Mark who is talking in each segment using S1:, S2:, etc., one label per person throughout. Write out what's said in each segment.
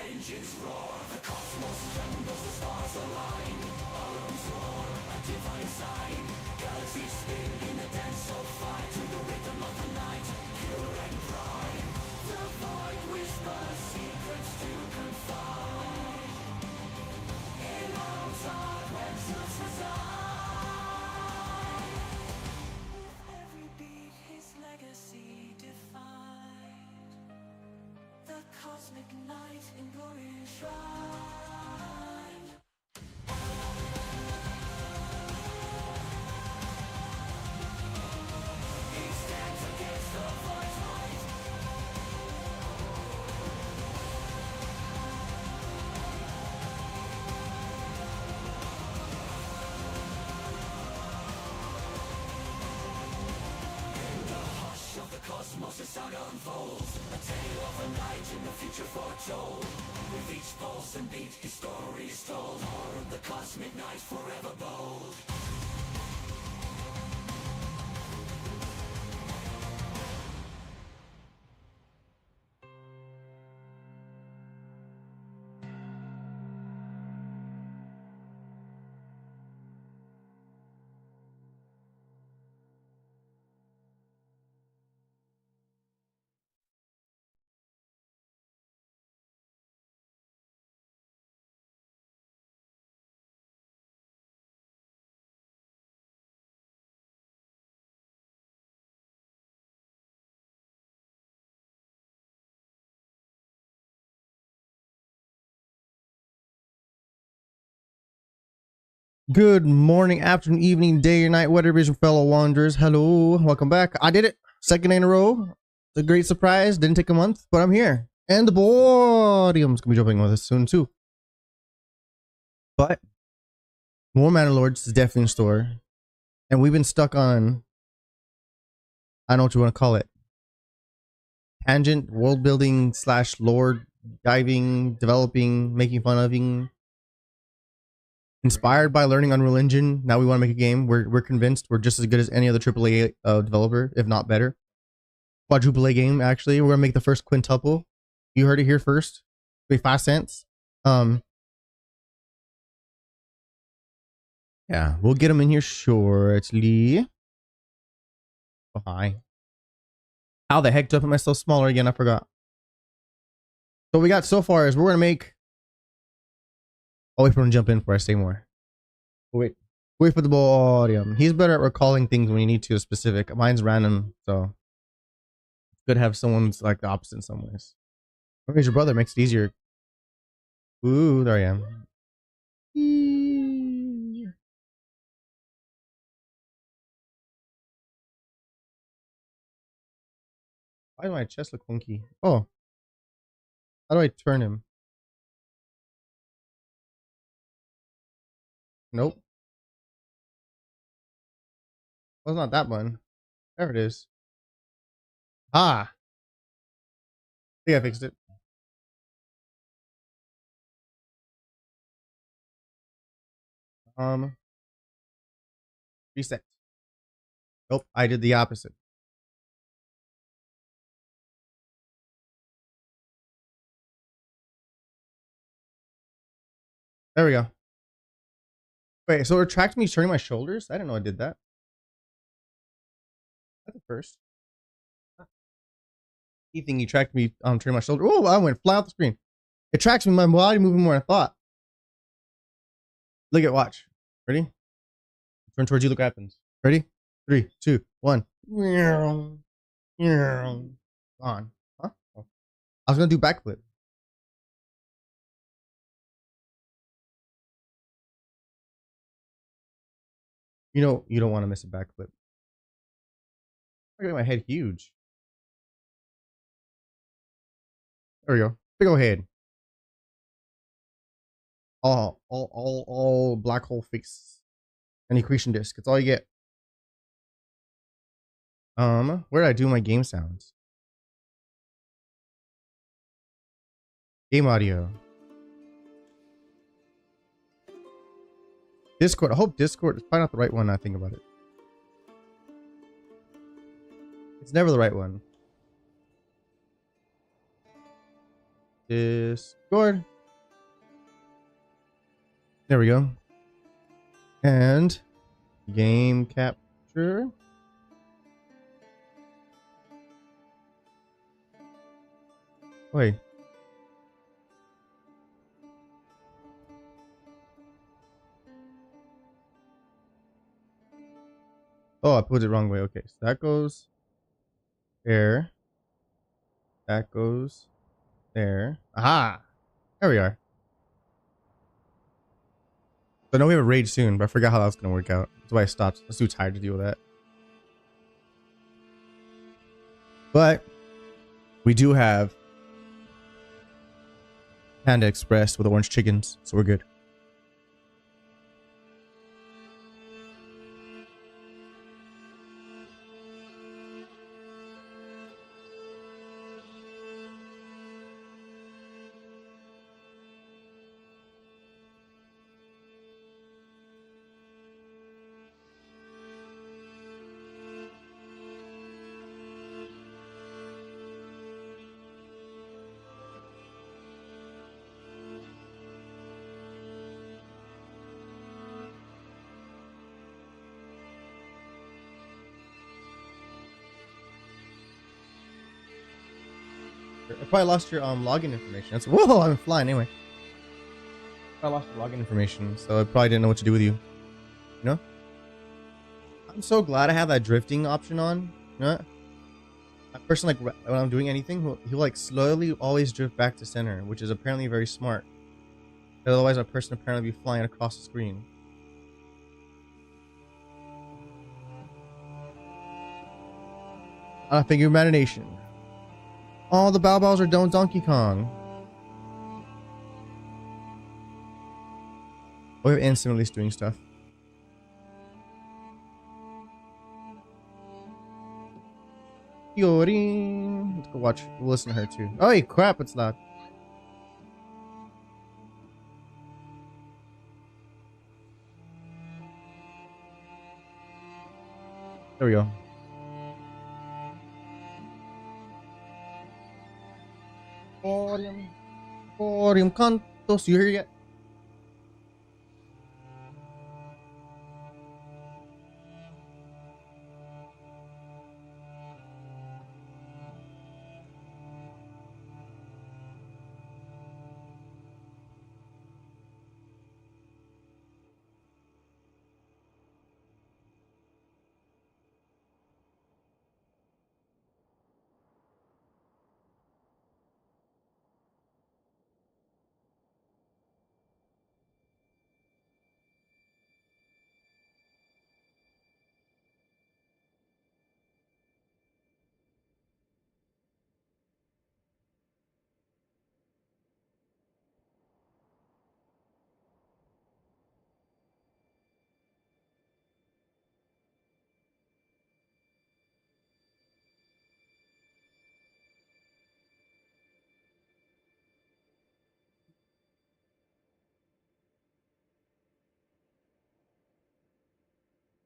S1: engines roar, the cosmos trembles, the stars align. Aurum's roar, a divine sign. Galaxies spin in a dance of fire to the rhythm of the night, pure and prime. The void whispers secrets to confide. In Aurum's heart where truths reside. With every beat his legacy defined. The cosmic night in Borium shrine. He stands against the void's might. In the hush of the cosmos, the saga unfolds. A tale of a night in the future foretold. With each pulse and beat, his story is told. Aurum, the cosmic night, forever bold.
S2: Good morning, afternoon, evening, day, or night, whatever it is, fellow wanderers. Hello, welcome back. I did it. Second day in a row. It's a great surprise. Didn't take a month, but I'm here. And the Borium's gonna be jumping with us soon too. But more Manor Lords is definitely in store. And we've been stuck on, I don't know what you want to call it, tangent, world building / lord diving, developing, making fun of, inspired by learning Unreal Engine. Now we want to make a game. We're convinced we're just as good as any other AAA developer, if not better. Quadruple A game, actually. We're gonna make the first quintuple. You heard it here first. It'll be 5 cents. Yeah, we'll get them in here shortly. Oh, hi. How the heck do I put myself smaller again? I forgot. So what we got so far is we're gonna make. I'll wait for him to jump in before I say more. Wait for the Borium. He's better at recalling things when you need to, specific. Mine's random, so it's good to have someone's like the opposite in some ways. Or maybe your brother makes it easier. Ooh, there I am. Why does my chest look funky? Oh, how do I turn him? Nope. Well, it's not that one. There it is. Ah. I think I fixed it. Reset. Nope, I did the opposite. There we go. Wait, so it tracked me turning my shoulders? I didn't know I did that. That's the first. You think you tracked me turning my shoulder? Oh, I went fly out the screen. It tracks me, my body moving more than I thought. Look at, watch. Ready? Turn towards you, look what happens. Ready? 3, 2, 1. On. Huh? Oh. I was gonna do backflip. You know, you don't want to miss a backflip. I got my head huge. There we go. Big ol' head. All black hole fix and accretion disk. It's all you get. Where did I do my game sounds? Game audio. Discord. I hope Discord is probably not the right one. I think about it. It's never the right one. Discord. There we go. And game capture. Wait. Oh, I put it wrong way. Okay, so that goes there. That goes there. Aha! There we are. So I know we have a raid soon, but I forgot how that was going to work out. That's why I stopped. I was too tired to deal with that. But we do have Panda Express with orange chickens, so we're good. I probably lost your login information. That's whoa, I'm flying anyway. I lost your login information, so I probably didn't know what to do with you. You know? I'm so glad I have that drifting option on. You know? That person, like, when I'm doing anything, he'll like slowly always drift back to center, which is apparently very smart. Otherwise, a person apparently be flying across the screen. I figure imagination. All the Bow Bows are Donkey Kong. Or instantly doing stuff. Yori. Let's go watch. We'll listen to her too. Oh, hey, crap, it's loud. There we go. Borium cantos. You hear yet?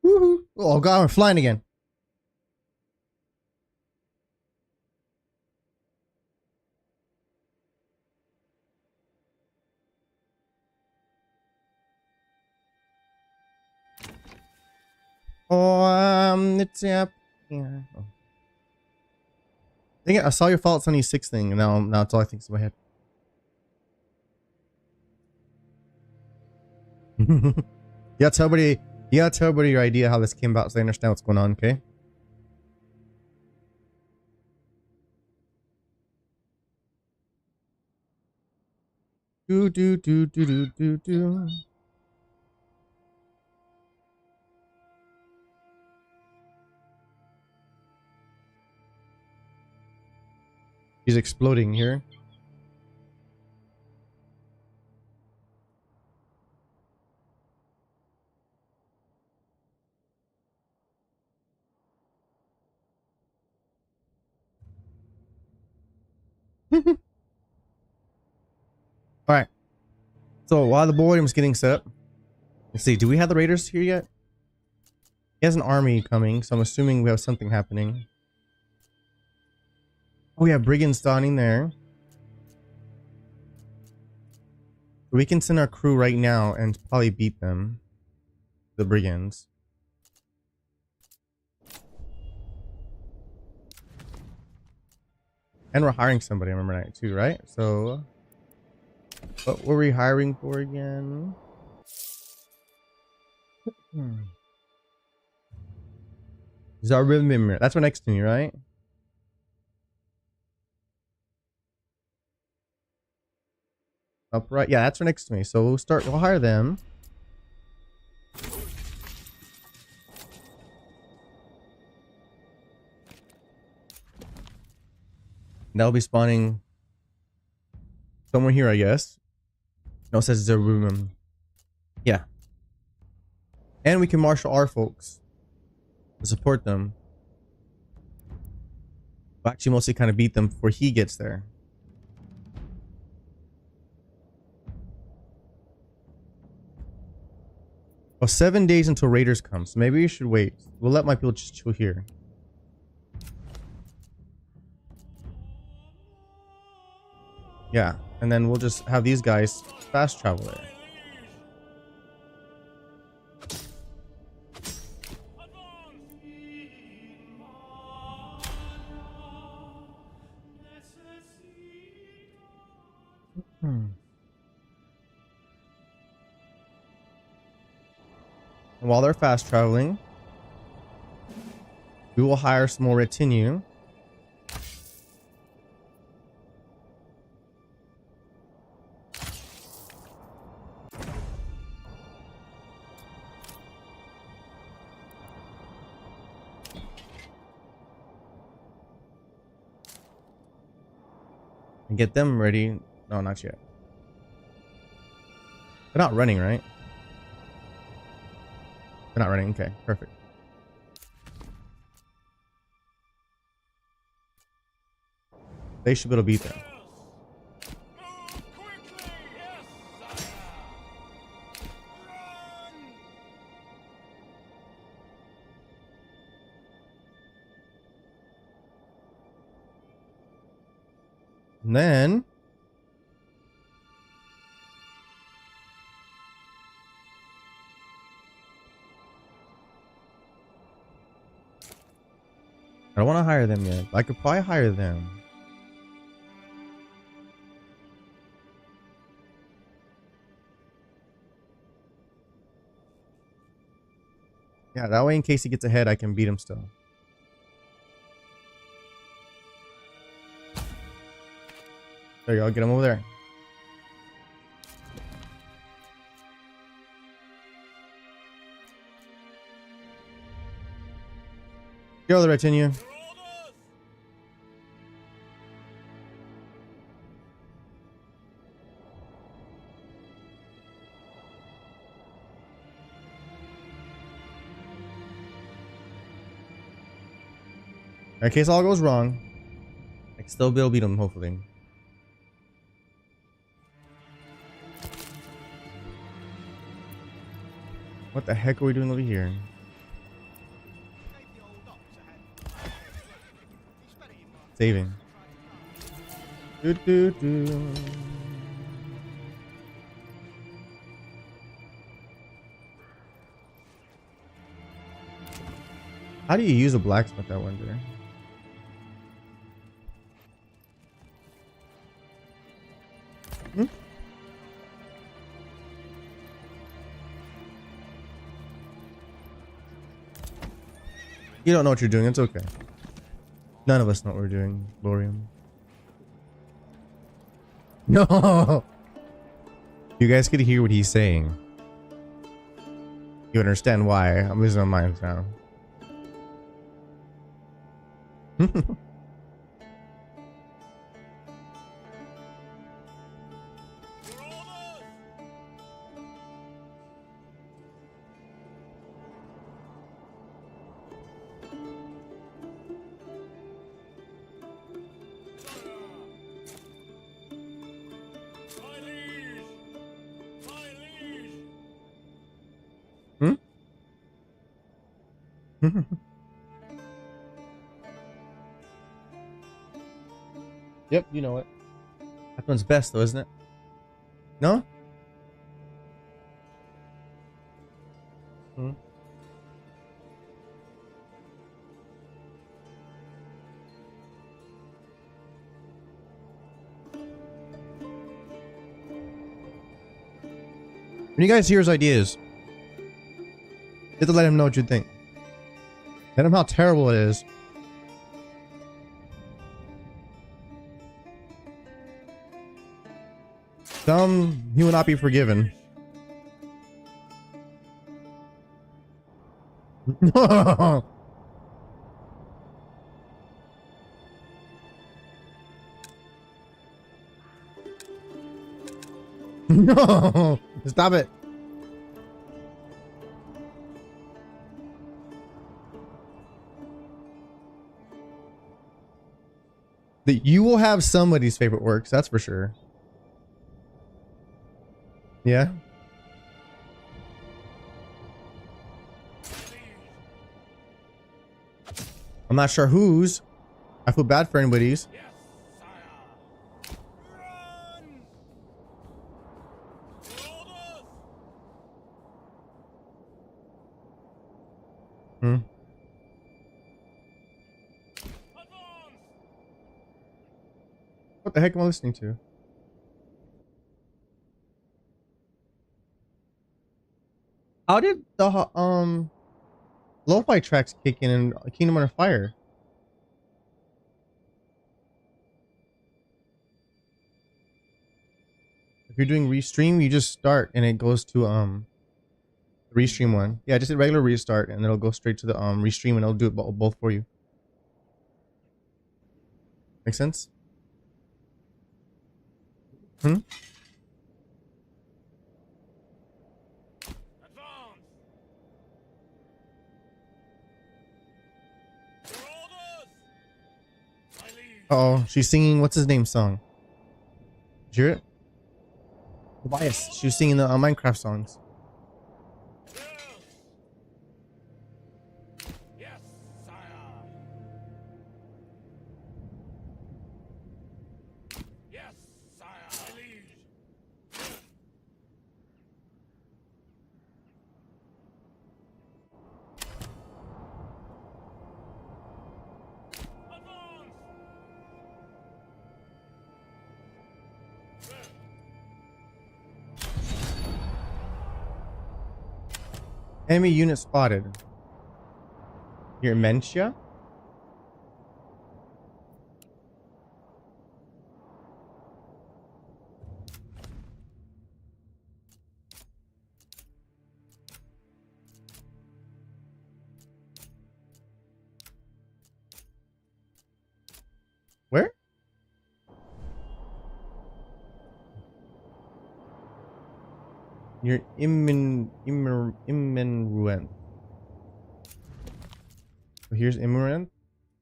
S2: Woohoo! Oh god, we're flying again. Oh, it's up here. Oh. Dang it, I saw your Fallout 76 thing, and now it's all I think is in my head. You gotta tell everybody your idea how this came about so they understand what's going on, okay? Do do do do do do do. He's exploding here. Alright. So while the Borium's getting set up, let's see, do we have the raiders here yet? He has an army coming, so I'm assuming we have something happening. Oh, we have brigands dawning there. We can send our crew right now and probably beat them. The brigands. And we're hiring somebody, I remember that too, right? So, what were we hiring for again? Aurum. That's right next to me, right? Upright. Yeah, that's right next to me. So we'll hire them. And they'll be spawning somewhere here, I guess. No, it says Aurum. Yeah. And we can marshal our folks to support them. We'll actually mostly kind of beat them before he gets there. Well, 7 days until raiders come, so maybe we should wait. We'll let my people just chill here. Yeah, and then we'll just have these guys fast travel there. And while they're fast traveling, we will hire some more retinue. And get them ready. No, not yet. They're not running, right? They're not running. Okay, perfect. They should be able to beat them. And then I don't want to hire them yet. I could probably hire them. Yeah, that way in case he gets ahead, I can beat him still. There you go, get him over there. Get over the retinue. In case all goes wrong, I can still be able to beat him, hopefully. What the heck are we doing over here? Saving. Do. How do you use a blacksmith, I wonder? You don't know what you're doing, it's okay. None of us know what we're doing, Borium. No! You guys could hear what he's saying. You understand why I'm losing my mind now. Yep, you know it. That one's best though, isn't it? No? Hmm? When you guys hear his ideas, you have to let him know what you think. Let him how terrible it is. Some he will not be forgiven. No. No. Stop it. You will have somebody's favorite works, that's for sure. Yeah. I'm not sure whose. I feel bad for anybody's. Hmm. What the heck am I listening to? How did the lo-fi tracks kick in Kingdom Under Fire? If you're doing restream, you just start and it goes to the restream one. Yeah, just a regular restart and it'll go straight to the restream and it'll do it both for you. Make sense? Hmm? Uh-oh, she's singing what's his name song. Did you hear it? Tobias. She was singing the Minecraft songs. Enemy unit spotted. Your Mencia? Where? You're imminent. So here's imminent.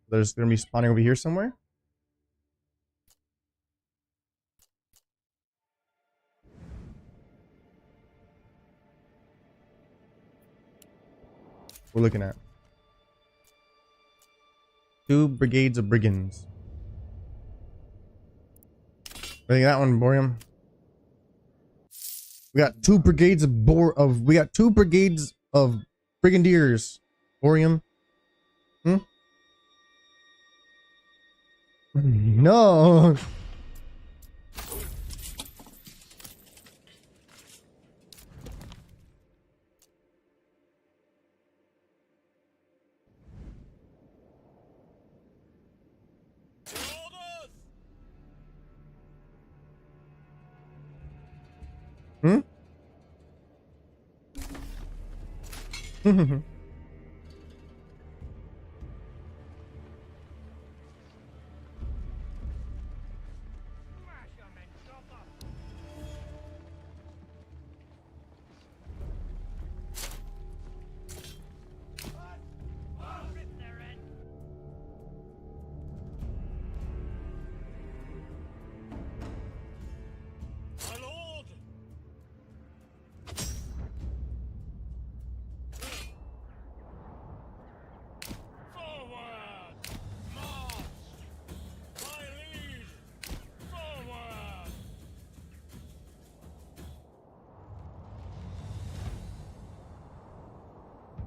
S2: There's gonna be spawning over here somewhere. We're looking at 2 brigades of brigands. I think that one, Borium. We got 2 brigades of we got 2 brigades of brigadiers. Borium. Hmm? No. Hmm?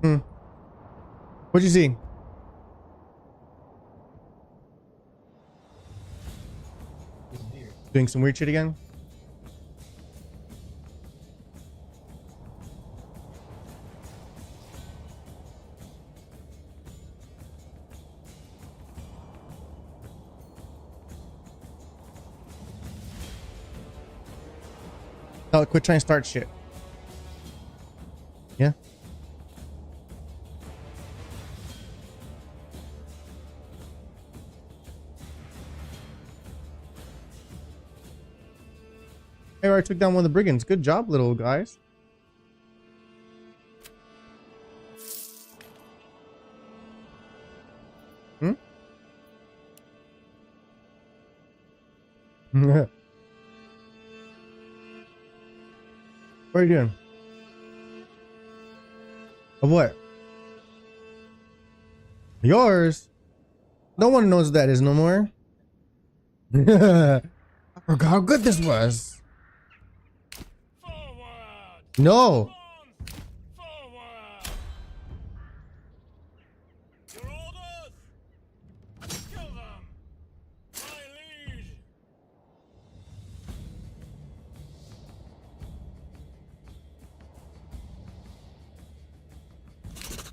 S2: Hmm. What'd you see? Doing some weird shit again? Oh, quit trying to start shit. Yeah. Hey, I took down one of the brigands. Good job, little guys. Hmm? What are you doing? Of what? Yours? No one knows what that is no more. I forgot how good this was.
S1: Forward!
S2: No.
S1: Forward! Your orders! Kill them! My liege!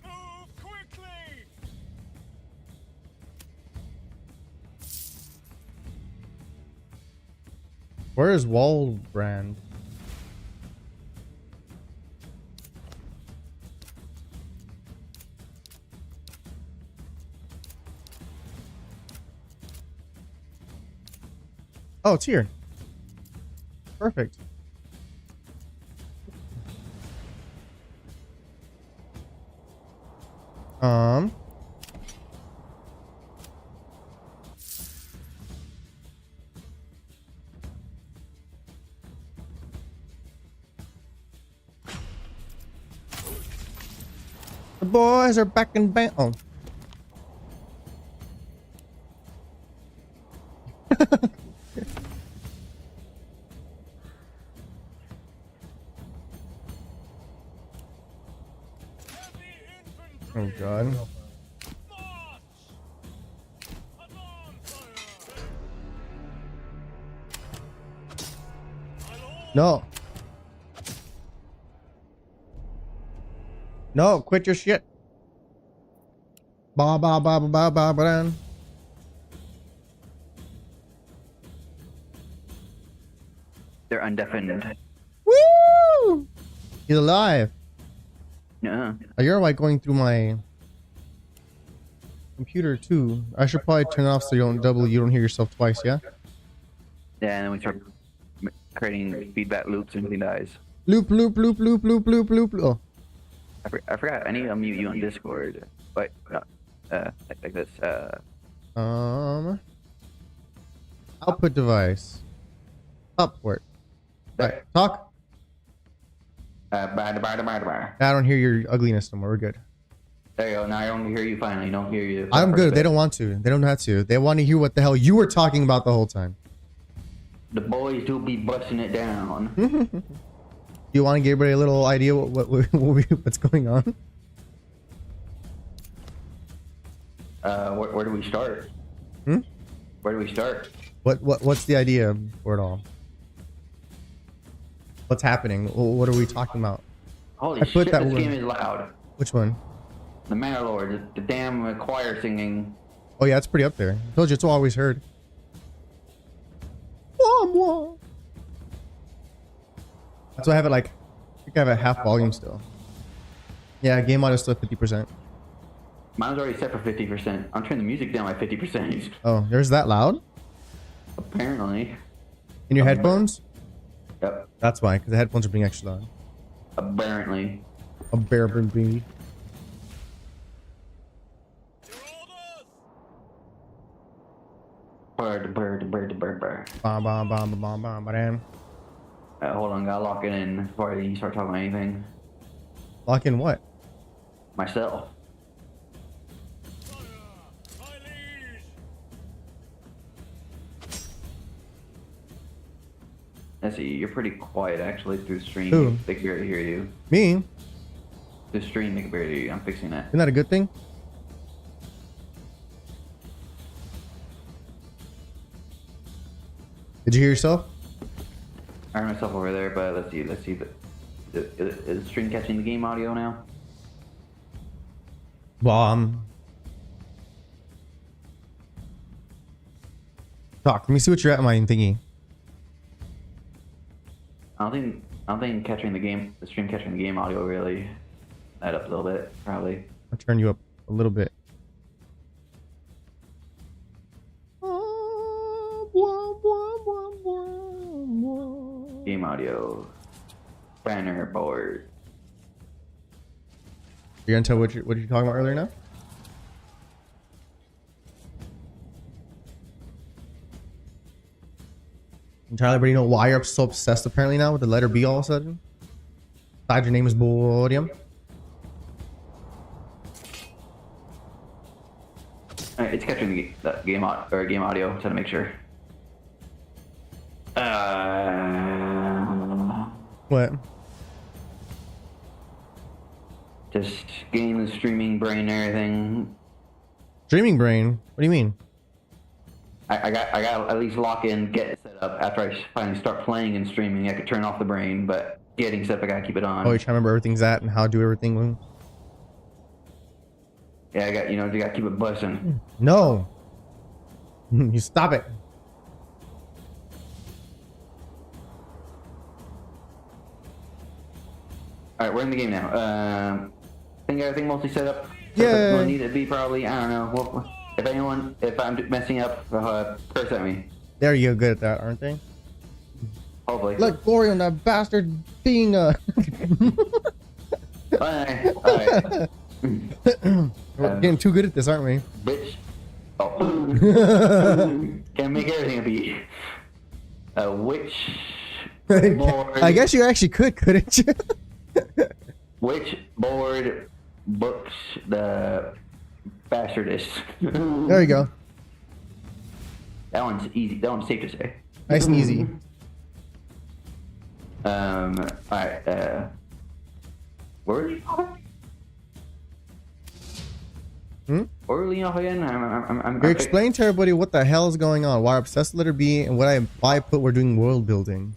S1: Move quickly!
S2: Where is Wallbrand? Oh, it's here. Perfect. The boys are back in band. Oh.
S1: Heavy infantry!
S2: Oh god.
S1: March! Advance fire! My lord!
S2: No. No, quit your shit. Ba ba ba ba ba ba ba.
S3: They're undeafened.
S2: Woo! He's alive.
S3: No.
S2: Oh, you're like going through my computer too. I should probably turn it off so you don't hear yourself twice, yeah?
S3: Yeah, and then we start creating feedback loops and everything dies.
S2: Loop loop loop loop loop loop loop. Oh.
S3: I forgot. I need to unmute you on Discord. But like this.
S2: Output device. Up port. Right. Talk. I don't hear your ugliness no more. We're good.
S3: There you go. Now I don't hear you finally. Don't hear you.
S2: I'm good. They don't want to. They don't have to. They want to hear what the hell you were talking about the whole time.
S3: The boys do be busting it down.
S2: You want to give everybody a little idea what's going on?
S3: Where do we start?
S2: Hmm?
S3: Where do we start?
S2: What's the idea for it all? What's happening? What are we talking about?
S3: Holy
S2: I put
S3: shit,
S2: that
S3: this
S2: one-
S3: game is loud.
S2: Which one?
S3: The Manor Lords, the damn choir singing.
S2: Oh yeah, it's pretty up there. I told you, it's always heard. That's why I have it like, I think I have it half volume still. Yeah, game audio still 50%.
S3: Mine's already set for 50%. I'm turning the music down by 50%.
S2: Oh, there's that loud?
S3: Apparently.
S2: In your headphones?
S3: Yep.
S2: That's why, because the headphones are being extra loud.
S3: Apparently.
S2: A bear bee.
S3: Bird.
S2: Bam bam bam bam bam bam.
S3: Hold on, gotta lock it in before you start talking about anything.
S2: Lock in what?
S3: Myself.
S1: My liege!
S3: Let's see, you're pretty quiet actually through stream.
S2: Who?
S3: They can barely hear you.
S2: Me?
S3: The stream capability. I'm fixing that.
S2: Isn't that a good thing? Did you hear yourself?
S3: I heard myself over there, but let's see. Let's see. Is the stream catching the game audio now?
S2: Well, talk. Let me see what you're at my thingy.
S3: I don't think catching the stream catching the game audio really add up a little bit, probably.
S2: I'll turn you up a little bit.
S3: Game audio. Banner board.
S2: You're gonna tell what you're talking about earlier now? Entirely, everybody know why you're so obsessed apparently now with the letter B all of a sudden? Besides your name is Borium.
S3: It's catching the game audio. Trying to make sure.
S2: What?
S3: Just getting the streaming brain and everything.
S2: Streaming brain? What do you mean?
S3: I got at least lock in, get it set up. After I finally start playing and streaming, I could turn off the brain, but getting set up, I gotta keep it on.
S2: Oh, you're trying to remember everything's at and how to do everything?
S3: Yeah, you gotta keep it buzzing.
S2: No. You stop it.
S3: Alright, we're in the game now. I think everything mostly set up.
S2: Yeah.
S3: We'll need to be probably, I don't know. Well, if I'm messing up, curse at me.
S2: There you go, good at that, aren't they?
S3: Hopefully.
S2: Look, Borium, that bastard being
S3: Alright.
S2: We're getting too good at this, aren't we?
S3: Bitch. Oh. Can't make everything a beat. Which board...
S2: I guess you actually could, couldn't you?
S3: Which board books the bastardest?
S2: There you go.
S3: That one's easy. That one's safe to say.
S2: Nice and easy.
S3: Alright, where are we off? Where are we off again?
S2: You're explaining to everybody what the hell is going on, why I'm obsessed with letter B, and why I put we're doing world building.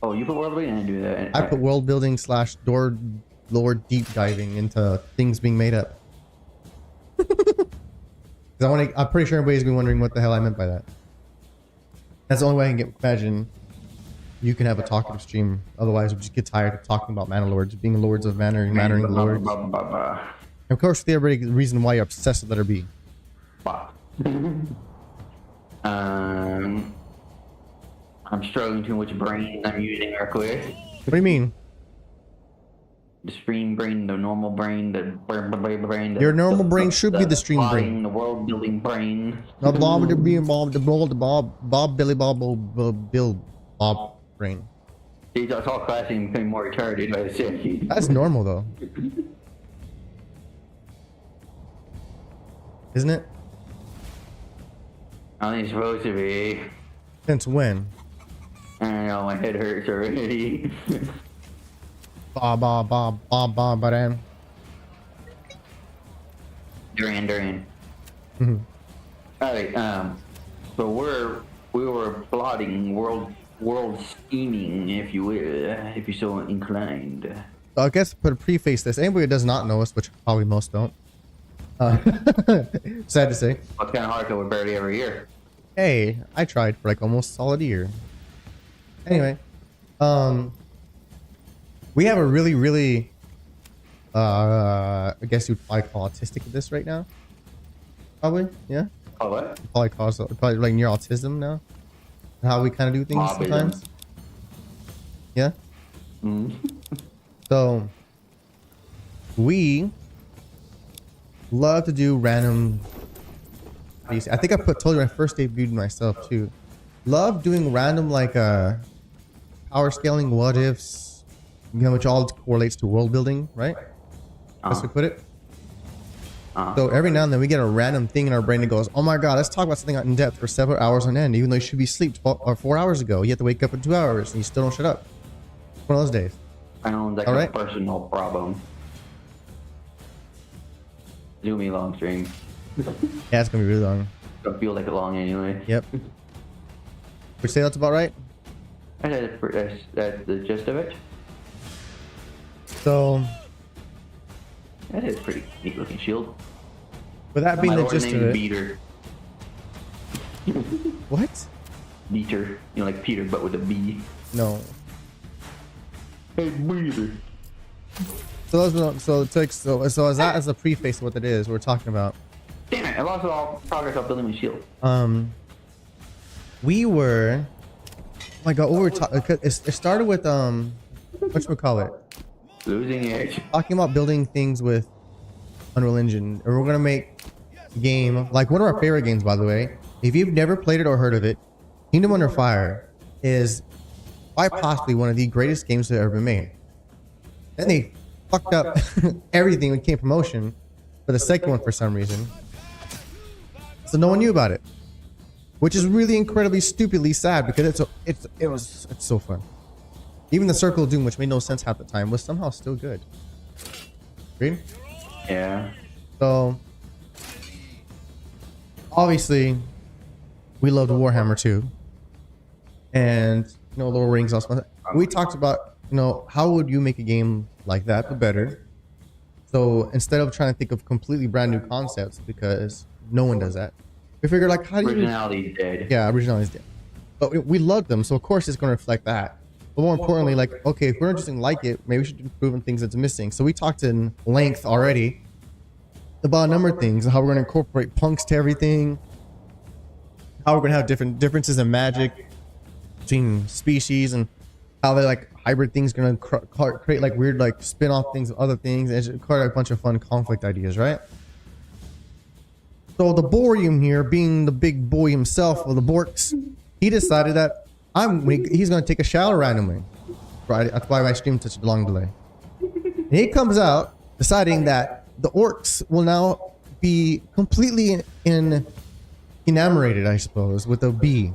S3: Oh, you put world building? I didn't do that.
S2: I put world building / lore deep diving into things being made up. I'm pretty sure everybody's been wondering what the hell I meant by that. That's the only way I can imagine you can have a talkative stream. Otherwise, we just get tired of talking about Manor Lords, being Lords of Manor and manoring the Lords. And of course, the reason why you're obsessed with letter B.
S3: I'm struggling to which brain I'm using real quick.
S2: What do you mean?
S3: The stream brain, the normal brain, the brain.
S2: Your normal brain should be the stream brain.
S3: The world building brain.
S2: The Bob, Billy Bob, Bill Bob brain.
S3: It's all classy and becoming more retarded. I say.
S2: That's normal though, isn't it?
S3: I think it's supposed to be.
S2: Since when?
S3: I don't know. My head hurts already.
S2: Duran.
S3: Duran. Alright, so we were plotting world scheming, if you will, if you're so inclined.
S2: So I guess put a preface this. Anybody who does not know us, which probably most don't. Sad to say.
S3: Well, it's kind of hard because we're barely every year.
S2: Hey, I tried for like almost a solid year. Anyway, we have a really, I guess you'd probably call autistic at this right now. Probably, yeah.
S3: Oh, what?
S2: Probably like near autism now. How we kind of do things sometimes. Yeah. So we love to do random. I think I told you when I first debuted myself too. Love doing random like power scaling what ifs, you know, which all correlates to world building, right? That's we put it. So every now and then we get a random thing in our brain that goes, oh my god, let's talk about something in depth for several hours on end, even though you should be asleep 4 hours ago. You have to wake up in 2 hours and you still don't shut up. One of those days.
S3: I know, that's a personal problem. gonna be a long stream.
S2: Yeah, it's gonna be really long.
S3: Don't feel like it long anyway.
S2: Yep. Would you say that's about right?
S3: That's the gist of it.
S2: So,
S3: That is a pretty neat looking shield.
S2: with that being
S3: My
S2: the
S3: lord
S2: gist
S3: named
S2: of it,
S3: Beater.
S2: what?
S3: Beater. You know, like Peter, but with a B.
S2: No.
S3: Hey, Beater.
S2: So as that as a preface of what it is we're talking about.
S3: Damn it! I lost all progress on building my shield.
S2: We were. Oh my God, it started with whatchamacallit?
S3: Losing edge.
S2: Talking about building things with Unreal Engine, and we're gonna make a game like one of our favorite games, by the way. If you've never played it or heard of it, Kingdom Under Fire is quite possibly one of the greatest games that have ever been made. Then they fucked up everything when it came promotion for the second one for some reason, so no one knew about it, which is really incredibly stupidly sad because it's so fun. Even the Circle of Doom, which made no sense half the time, was somehow still good. Agreed?
S3: Yeah.
S2: So obviously we loved Warhammer 2 and Lord of the Rings also. We talked about how would you make a game like that but better. So instead of trying to think of completely brand new concepts, because no one does that, we figured like, how do you...
S3: Originality's dead.
S2: Yeah, originality's dead. But we loved them, so of course it's going to reflect that. But more importantly, like, okay, if we're interested in like it, maybe we should improve on things that's missing. So we talked in length already about a number of things, how we're going to incorporate punks to everything, how we're going to have different differences in magic between species, and how they like hybrid things going to create like weird like spin-off things of other things, and it's quite a bunch of fun conflict ideas, right? So the Borium here, being the big boy himself of the Borks, he decided that he's going to take a shower randomly. Right? That's why my stream such a long delay. And he comes out deciding that the orcs will now be completely enamorated, I suppose, with a bee.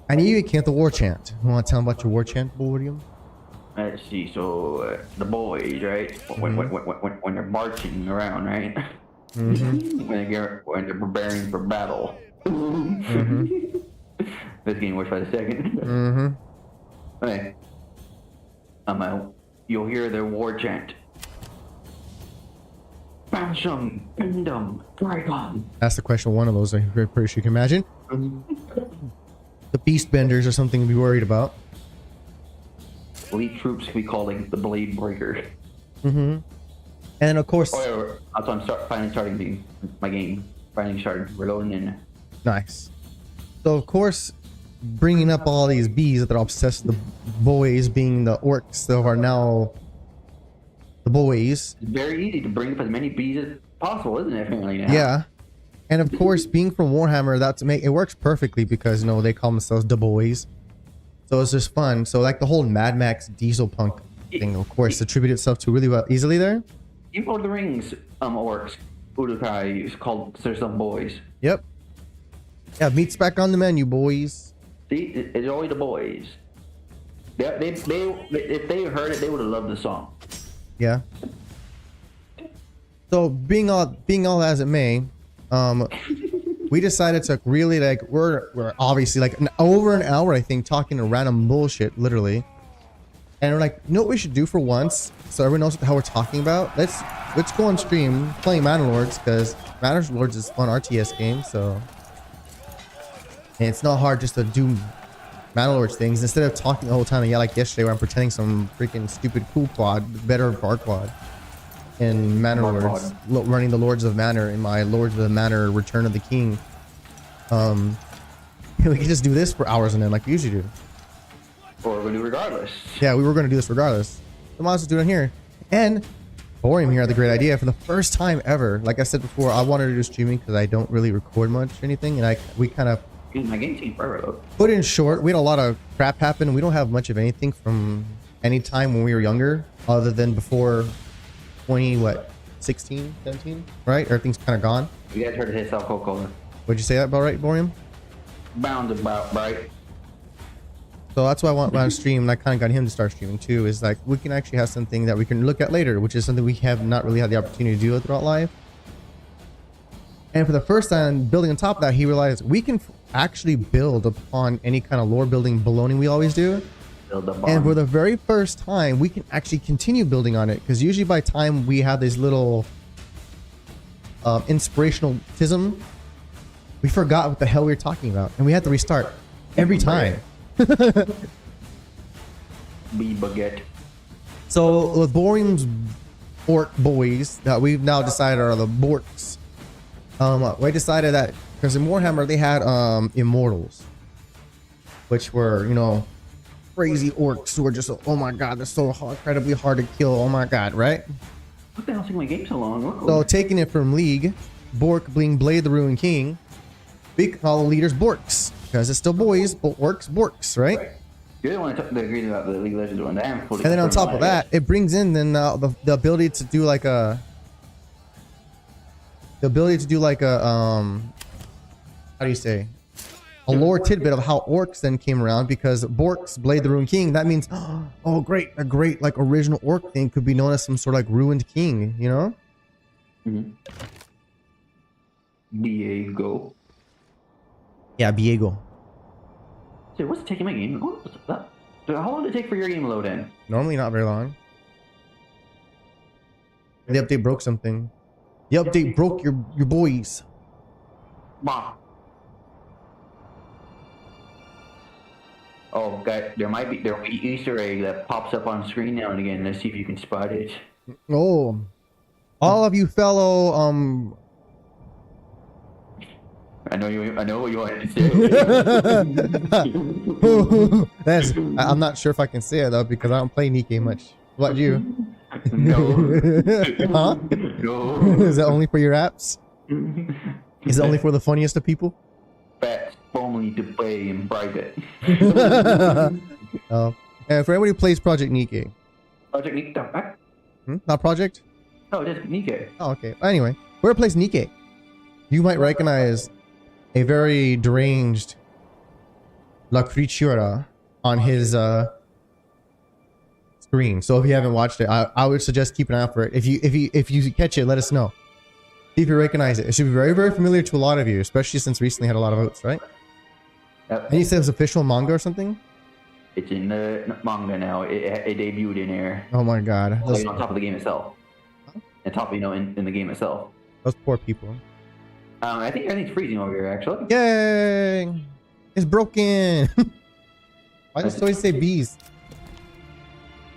S2: And you even can't the war chant. You want to tell him about your war chant, Borium?
S3: Let's see. So the boys, right? When they're marching around, right?
S2: Mm-hmm.
S3: when they're preparing for battle.
S2: Mm-hmm.
S3: This game works by the second.
S2: Mm-hmm.
S3: Okay. You'll hear their war chant. Basham, Kingdom, Dragon.
S2: That's the question. One of those, I'm pretty sure you can imagine. The beast benders or something to be worried about.
S3: Elite troops can be called like the Blade Breaker.
S2: Mm-hmm. And of course,
S3: that's why I'm finally starting my game. Finally started. We're going in.
S2: nice. So of course, bringing up all these bees that are obsessed with the boys, being the orcs that are now the boys.
S3: It's very easy to bring up as many bees as possible, isn't it? Apparently now.
S2: Yeah. And of course, being from Warhammer, it works perfectly because they call themselves the boys. So it's just fun. So like the whole Mad Max diesel punk thing, of course, attributed itself to really well easily there.
S3: Even Lord of the Rings orcs, Urukai is called there's some boys.
S2: Yep. Yeah, meat's back on the menu, boys.
S3: See, it's always the boys. If they heard it, they would have loved the song.
S2: Yeah. So being all as it may, we decided to really like we're obviously like over an hour I think talking to random bullshit literally, and we're like, you know what we should do for once so everyone knows what the hell we're talking about? Let's go on stream playing Manor Lords, because Manor Lords is a fun RTS game, so and it's not hard just to do Manor Lords things instead of talking the whole time. Yeah, like yesterday where I'm pretending some freaking stupid cool quad, better bar quad. In Manor Lords, running the Lords of Manor in my Lords of the Manor Return of the King. We could just do this for hours and then like we usually do.
S3: Or we're gonna do regardless.
S2: Yeah, we were going to do this regardless. So might as well do it here. And Borium here had the great idea for the first time ever. Like I said before, I wanted to do streaming because I don't really record much or anything, and we kind of
S3: My game team forever though.
S2: put in short. We had a lot of crap happen. We don't have much of anything from any time when we were younger, other than before 16, 17, right? Everything's kind of gone.
S3: You guys heard of his South Coca-Cola?
S2: Would you say that about right, Borium?
S3: Bound about right.
S2: So that's why I want to stream, and I kind of got him to start streaming too, is like we can actually have something that we can look at later, which is something we have not really had the opportunity to do throughout life. And for the first time building on top of that, he realized we can actually build upon any kind of lore building baloney we always do.
S3: Build up
S2: And
S3: on.
S2: for the very first time, we can actually continue building on it. Because usually by time we have this little inspirationalism, we forgot what the hell we were talking about. And we had to restart every time.
S3: Be baguette.
S2: So the Borium's orc boys that we've now decided are the Borks. We decided that because in Warhammer they had immortals, which were, you know, crazy orcs who are just, oh my god, they're so incredibly hard to kill. Oh my god, right?
S3: What the hell's taking my game so long?
S2: So taking it from League, Bork being Blade the Ruined King, we call the leaders Borks because it's still boys, but orcs Borks, right?
S3: You're the one that agreed about the League of Legends one. And
S2: then on top of that, it brings in then the ability to do like a how do you say, a lore tidbit of how orcs then came around, because Borks Blade the Ruined King, that means, oh great, a great like original orc thing could be known as some sort of like ruined king, you know?
S3: Diego.
S2: Yeah, Diego.
S3: Dude, what's taking my game? What's that? Dude, how long did it take for your game to load in?
S2: Normally not very long. The update broke something. The update broke your boys.
S3: Bah. Oh, guys, there might be Easter egg that pops up on screen now and again. Let's see if you can spot it.
S2: Oh, all of you fellow
S3: I know what you wanted to say.
S2: That's, I'm not sure if I can say it though because I don't play Nikkei much. What about you?
S3: No.
S2: Huh?
S3: No.
S2: Is that only for your apps? Is it only for the funniest of people?
S3: That's only to play in private.
S2: And for anybody who plays Project Nikkei.
S3: Project Nikkei?
S2: Not Project?
S3: Oh, just Nikkei.
S2: Oh, okay. Anyway, whoever plays Nikkei, you might recognize a very deranged La Creatura on his screen. So if you haven't watched it, I would suggest keep an eye out for it. If you catch it, let us know. See if you recognize it. It should be very, very familiar to a lot of you, especially since recently had a lot of votes, right?
S3: Yep.
S2: And you said it was official manga or something?
S3: It's in the manga now. It debuted in there.
S2: Oh my god.
S3: Like on top of the game itself. On top of, in the game itself.
S2: Those poor people.
S3: I think everything's freezing over here, actually.
S2: Yay! It's broken! Why does it always say B's?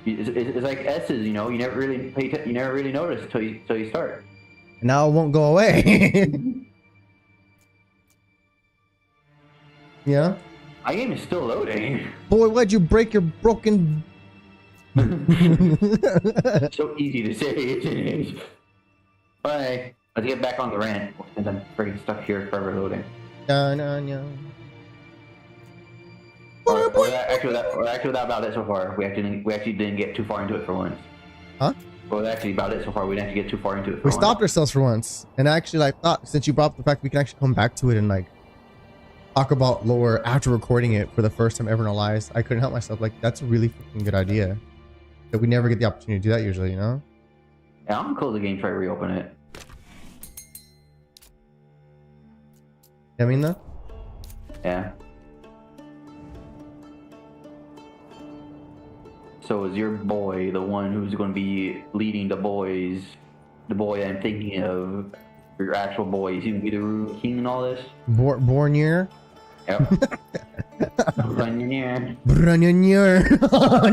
S3: It's like S's, you know. You never really you never really notice till you start.
S2: And now it won't go away. Yeah?
S3: My game is still loading.
S2: Boy, why'd you break your broken...
S3: So easy to say, isn't it? Bye. Let's get back on the rant since I'm freaking stuck here forever loading. Actually, that's about it so far. We actually didn't get too far into it for once.
S2: Huh?
S3: Well, that's actually about it so far. We didn't actually get too far into it.
S2: We stopped ourselves for once, and actually, I thought since you brought up the fact we can actually come back to it and like talk about lore after recording it for the first time ever in our lives, I couldn't help myself. Like, that's a really freaking good idea. But we never get the opportunity to do that usually, you know?
S3: Yeah, I'm gonna close the game, try to reopen it.
S2: I mean that?
S3: Yeah. So is your boy the one who's going to be leading the boys? The boy I'm thinking of, your actual boy, is he going to be the Ruined King and all this?
S2: Bornir?
S3: Yep. Brunnier.
S2: Brunnier.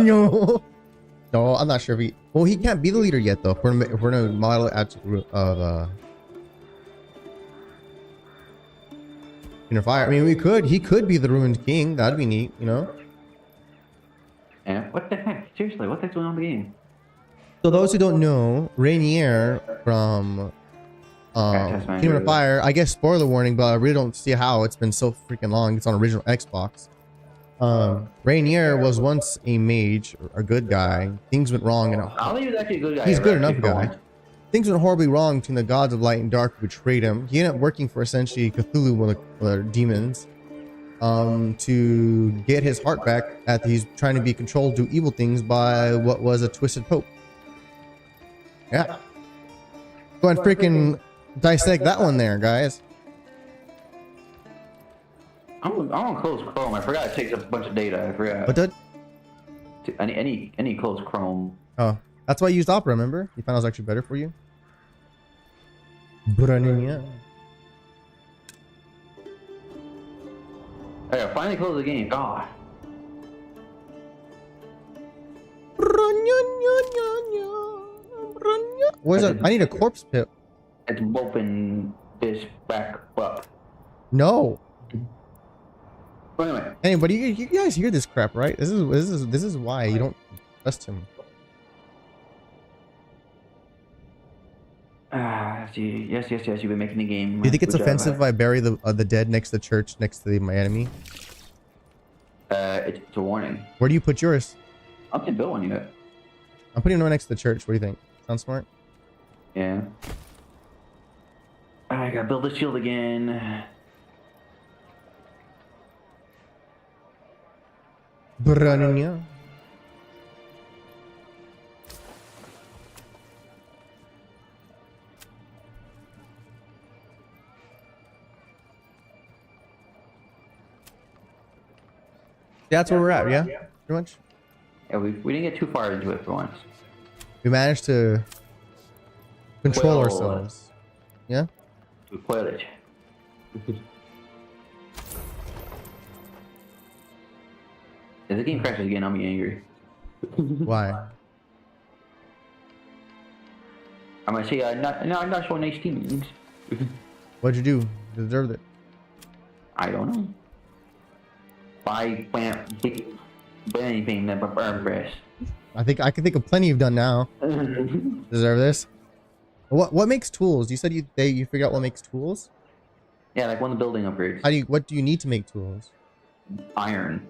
S2: No. No, I'm not sure if he... Well, he can't be the leader yet, though. If we're going to model it of... Inner Fire. I mean, we could. He could be the Ruined King. That'd be neat, you know?
S3: Yeah. What the heck? Seriously, what the heck's going on in the game?
S2: So those who don't know, Rainier from Kingdom of Fire, I guess spoiler warning, but I really don't see how it's been so freaking long. It's on original Xbox. Rainier was once a mage, a good guy. Things went wrong, and
S3: I don't think he was actually a good guy.
S2: he's a good enough guy. Things went horribly wrong between the gods of light and dark who betrayed him. He ended up working for essentially Cthulhu, or demons, to get his heart back after he's trying to be controlled to do evil things by what was a twisted pope. Yeah. Go and freaking dissect that one there, guys.
S3: I'm on close Chrome. I forgot it takes a bunch of data. I forgot.
S2: What did?
S3: Any close Chrome.
S2: Oh, that's why I used Opera. Remember? You found it was actually better for you. Braninya.
S3: Hey, I finally closed the game. God.
S2: Where's that? I need a corpse pit.
S3: It's open this back up.
S2: No.
S3: But anyway.
S2: Hey, but you guys hear this crap, right? This is why you don't trust him.
S3: Yes. You've been making the game.
S2: Do you think it's offensive if I bury the dead next to the church next to my enemy?
S3: It's a warning.
S2: Where do you put yours?
S3: I didn't build one yet.
S2: I'm putting one next to the church. What do you think? Sound smart?
S3: Yeah. I gotta build the shield again.
S2: Braninya. That's where we're at, yeah? Pretty much.
S3: Yeah, we didn't get too far into it for once.
S2: We managed to control
S3: Well,
S2: ourselves. Yeah?
S3: We played it. If the game crashes again, I'll be angry.
S2: Why?
S3: I'm gonna say, I'm not showing nice teams.
S2: What'd you do? You deserved it.
S3: I don't know. Buy anything that burn press.
S2: I can think of plenty you've done now. Deserve this. What makes tools? You said you figured out what makes tools?
S3: Yeah, like one of the building upgrades.
S2: What do you need to make tools?
S3: Iron.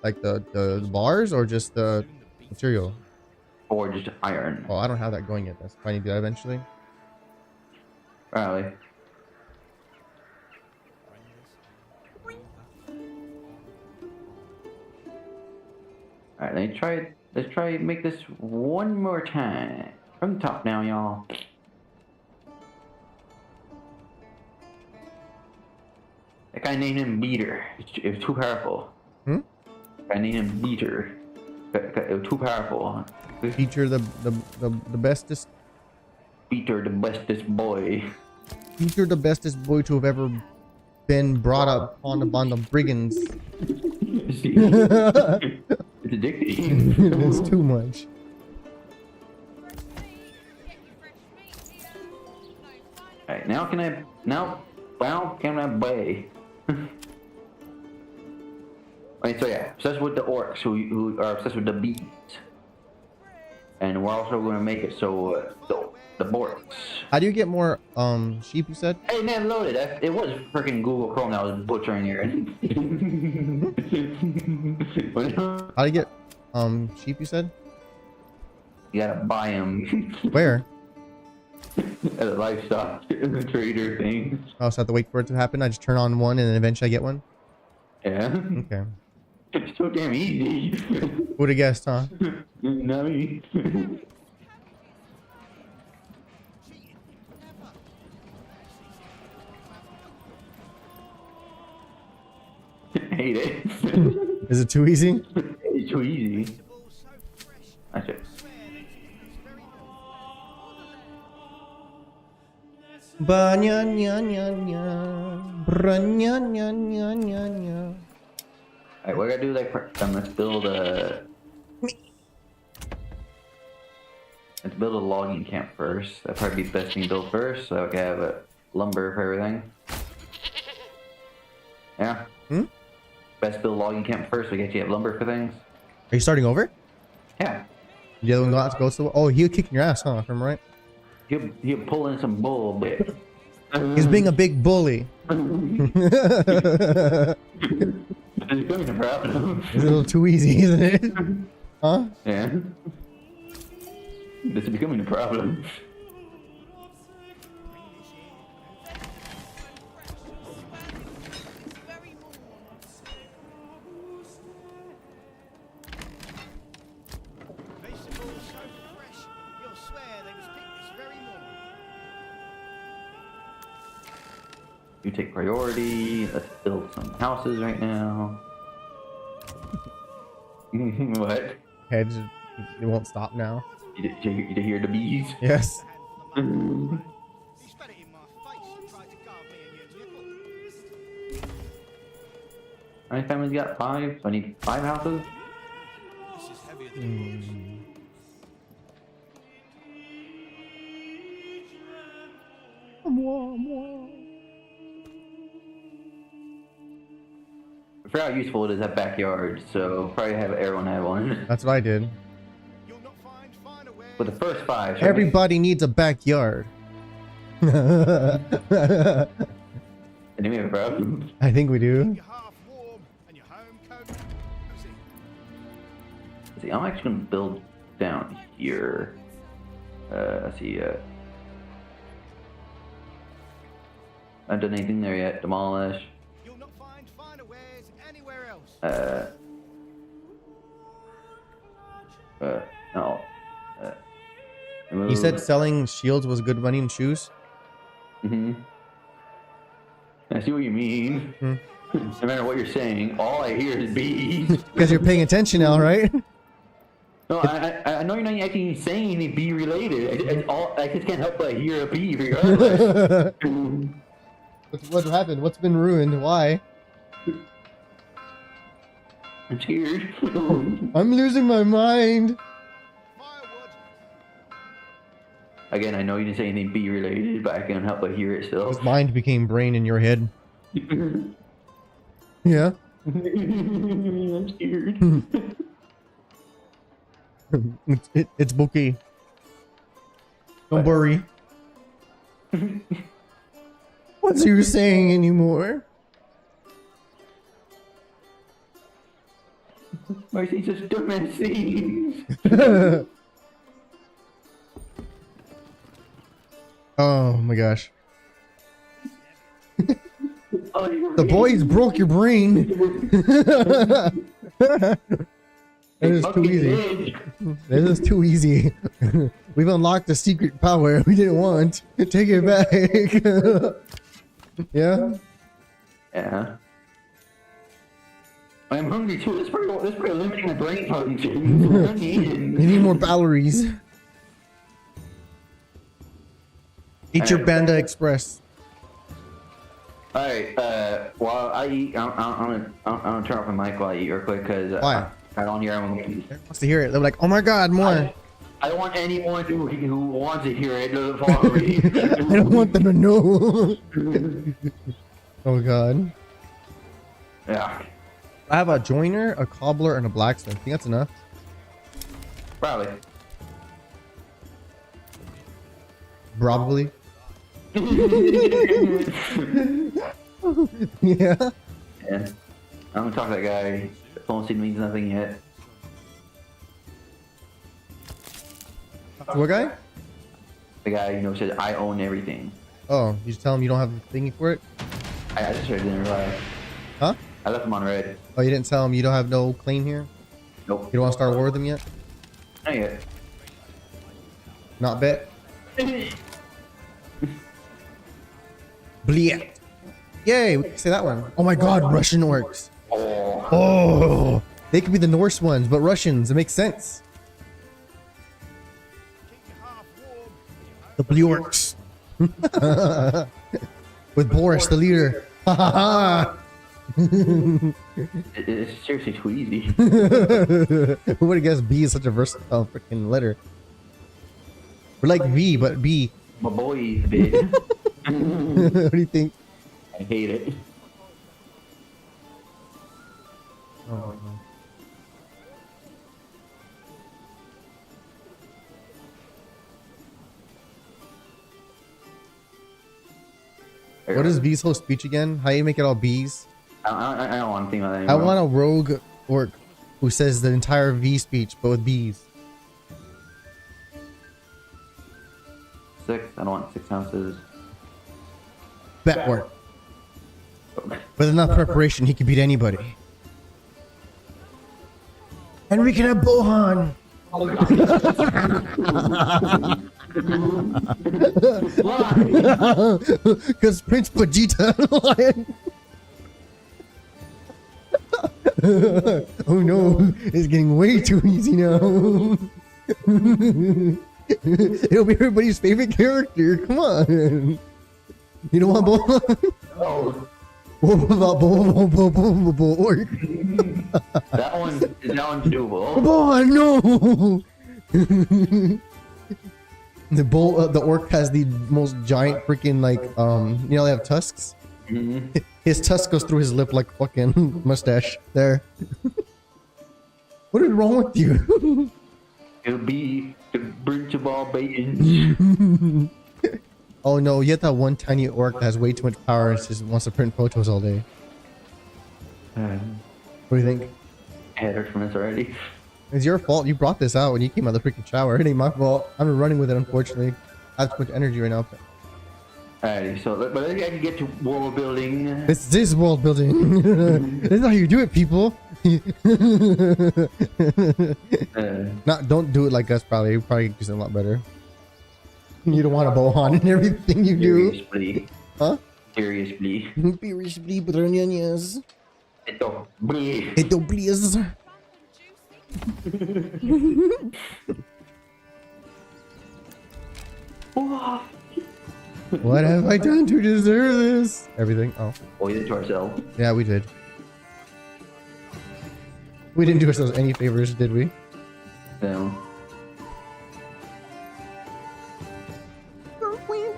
S2: Like the bars or just the material?
S3: Or just iron.
S2: Oh, I don't have that going yet. That's probably need to do that eventually.
S3: Probably. Alright, let's try make this one more time. From the top now, y'all. That guy named him Beater. It was too powerful.
S2: Hmm?
S3: I named him Beater. It was too powerful.
S2: Feature the bestest.
S3: Beater, the bestest boy.
S2: Feature the bestest boy to have ever been brought up on the brigands.
S3: See? It's addicting.
S2: It's too much.
S3: Alright, now can I buy? Alright, so yeah, obsessed with the orcs who are obsessed with the bees. And we're also gonna make it so the borks.
S2: How do you get more sheep, you said?
S3: Hey man, loaded. It was freaking Google Chrome that was butchering here.
S2: How do you get sheep, you said?
S3: You gotta buy them.
S2: Where?
S3: At a livestock trader thing.
S2: Oh, so I have to wait for it to happen? I just turn on one and then eventually I get one?
S3: Yeah.
S2: Okay.
S3: It's so damn easy.
S2: Who'd have guessed, huh?
S3: Not me. Hate it.
S2: Is it too easy?
S3: It's too easy. That's it. Alright, we're gonna do like let's build a logging camp first. That'd probably be the best thing to build first, so I can have a lumber for everything. Yeah.
S2: Hmm?
S3: Best build logging camp first, so we get you have lumber for things.
S2: Are you starting over?
S3: Yeah.
S2: The other one goes to. Oh, he was kicking your ass, huh? If I'm right.
S3: He'll pull in some bull a bit.
S2: He's being a big bully.
S3: It's becoming a problem.
S2: It's a little too easy, isn't it? Huh?
S3: Yeah. This is becoming a problem. You take priority. Let's build some houses right now. What?
S2: Heads, it won't stop now.
S3: You hear the bees?
S2: Yes.
S4: He spat it in my face and tried to guard me and your nipple.
S3: How many families got? 5? So I need 5 houses?
S4: This is heavier than it looks.
S3: I forgot how useful it is at backyard, so probably have everyone have one.
S2: That's what I did.
S4: You'll not find finer wares.
S3: With the first 5. should
S2: Everybody needs a backyard.
S3: Anyway, bro.
S2: I think we do.
S4: You're half warm and your home coat cozy.
S3: See, I'm actually gonna build down here. Let's see. I haven't done anything there yet. Demolish.
S4: You'll not find finer wares anywhere else.
S3: No.
S2: You
S3: remove.
S2: said selling shields was good money in shoes?
S3: Mm-hmm. I see what you mean.
S2: Hmm.
S3: No matter what you're saying, all I hear is bees.
S2: Because you're paying attention now, right?
S3: No, I know you're not actually saying anything bee related. I just can't help but hear a bee regardless.
S2: What happened? What's been ruined? Why?
S3: I'm scared.
S2: I'm losing my mind.
S4: Firewood.
S3: Again, I know you didn't say anything bee related, but I can't help but hear it still.
S2: His mind became brain in your head. Yeah.
S3: I'm scared.
S2: It's bookie. Don't worry. What's you saying anymore?
S3: Why is he such dumbass things?
S2: Oh my gosh.
S3: Oh,
S2: The boys broke your brain. That is too easy. This is too easy. We've unlocked a secret power we didn't want. Take it back. Yeah?
S3: Yeah. I'm hungry too. This probably limiting my brain function.
S2: We need more calories. Eat your Banda Express.
S3: Alright, while I eat, I'm gonna turn off my mic while I eat real quick, because
S2: Why?
S3: I don't hear everyone.
S2: Everyone wants to hear it. They're like, oh my god, more.
S3: I don't want anyone who wants to hear it to follow me.
S2: I don't want them to know. Oh god.
S3: Yeah,
S2: I have a joiner, a cobbler, and a blacksmith. I think that's enough.
S3: probably.
S2: Probably. Yeah.
S3: Yeah. I'm gonna talk to that guy. Phone seed means nothing yet.
S2: What guy?
S3: The guy, said I own everything.
S2: Oh, you just tell him you don't have a thingy for it?
S3: I just heard it didn't reply.
S2: Huh?
S3: I left him on red.
S2: Oh, you didn't tell him you don't have no claim here?
S3: Nope.
S2: You don't want to start a war with him yet?
S3: Not yet.
S2: Not bet? Bleh. Yay, we can say that one. Oh my god, Russian orcs.
S3: Oh.
S2: Oh, they could be the Norse ones, but Russians. It makes sense.
S4: Keep you half warm.
S2: The blue orcs. With Boris, the leader. Ha ha ha.
S3: It's seriously too easy.
S2: Who would have guessed B is such a versatile freaking letter? We're like V, but B.
S3: My boy, bit.
S2: What do you think?
S3: I hate it.
S2: Oh, what is V's whole speech again? How do you make it all B's?
S3: I don't want to think about that
S2: I
S3: anymore.
S2: want a rogue orc who says the entire V speech, but with B's.
S3: 6. I don't want 6 houses.
S2: Bet orc. With enough preparation, he could beat anybody. And we can have Bohan.
S3: Why?
S2: Because Prince Vegeta. Oh no, it's getting way too easy now. It'll be everybody's favorite character. Come on. You don't want Bo?
S3: Oh,
S2: What about Bork?
S3: that one's doable.
S2: Oh no! The orc has the most giant freaking like you know they have tusks.
S3: Mhm.
S2: His tusk goes through his lip like fucking mustache. There. What is wrong with you?
S3: It'll be the bridge of all baiting.
S2: Oh no, you have that one tiny orc that has way too much power and just wants to print photos all day. What do you think?
S3: I had heard from this already.
S2: It's your fault. You brought this out when you came out of the freaking shower. It ain't my fault. I'm running with it, unfortunately. I have too much energy right now.
S3: Alrighty, so but I think I can get to world building.
S2: This is world building. This is how you do it, people. Not, don't do it like us. Probably, you probably do something a lot better. You don't want a bohan in everything you do,
S3: Seriously.
S2: huh?
S3: Seriously.
S2: Seriously, bronias.
S3: Ito, blee.
S2: Ito, please. What have I done to deserve this? Everything. Oh,
S3: We did it to ourselves.
S2: yeah, we did. We didn't do ourselves any favors, did we?
S3: So,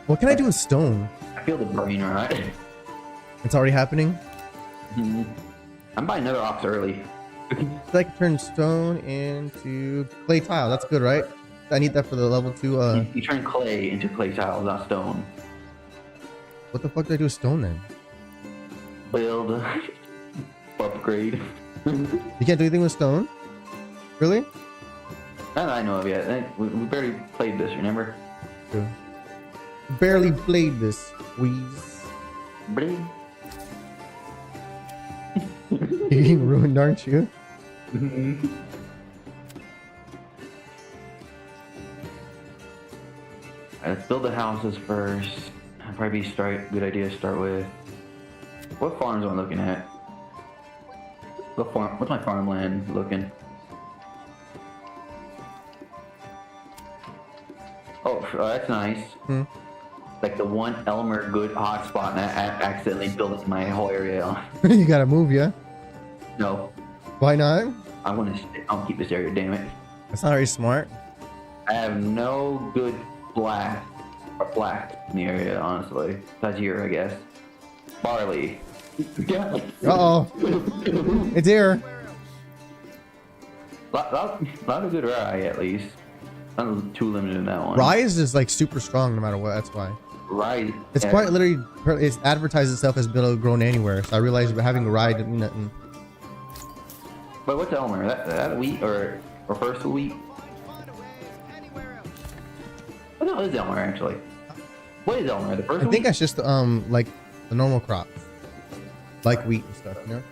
S2: What can I do with stone?
S3: I feel the brain right.
S2: It's already happening.
S3: Mhm. I'm buying another ox early.
S2: So I can turn stone into clay tile. That's good, right? I need that for the level 2.
S3: You turn clay into clay tiles, not stone.
S2: What the fuck do I do with stone then?
S3: Build. Upgrade.
S2: You can't do anything with stone? Really?
S3: Not that I know of yet. We barely played this, remember?
S2: True. Barely played this, squeeze.
S3: Blee.
S2: You're getting ruined, aren't you?
S3: Let's build the houses first. Probably good idea to start with. What farms am I looking at? What's my farmland looking? Oh, that's nice.
S2: Hmm.
S3: Like the one Elmer good hotspot, and I accidentally built my whole area on.
S2: You gotta move, yeah?
S3: No,
S2: Why not?
S3: I'll keep this area. Damn it!
S2: That's not very smart.
S3: I have no good black in the area, honestly. That's here, I guess. Barley.
S2: Uh-oh. It's here.
S3: Lot of good rye, at least. Not too limited in that one.
S2: Rye is just like super strong no matter what, that's why.
S3: Rye.
S2: It's quite literally, it's advertised itself as being able to grow anywhere. So I realized having rye didn't mean nothing.
S3: But what's Elmer? That wheat or first wheat? What the hell is Elmer actually? What is Elmer? The first
S2: I
S3: one?
S2: think that's just like the normal crops. Like wheat and stuff, you know?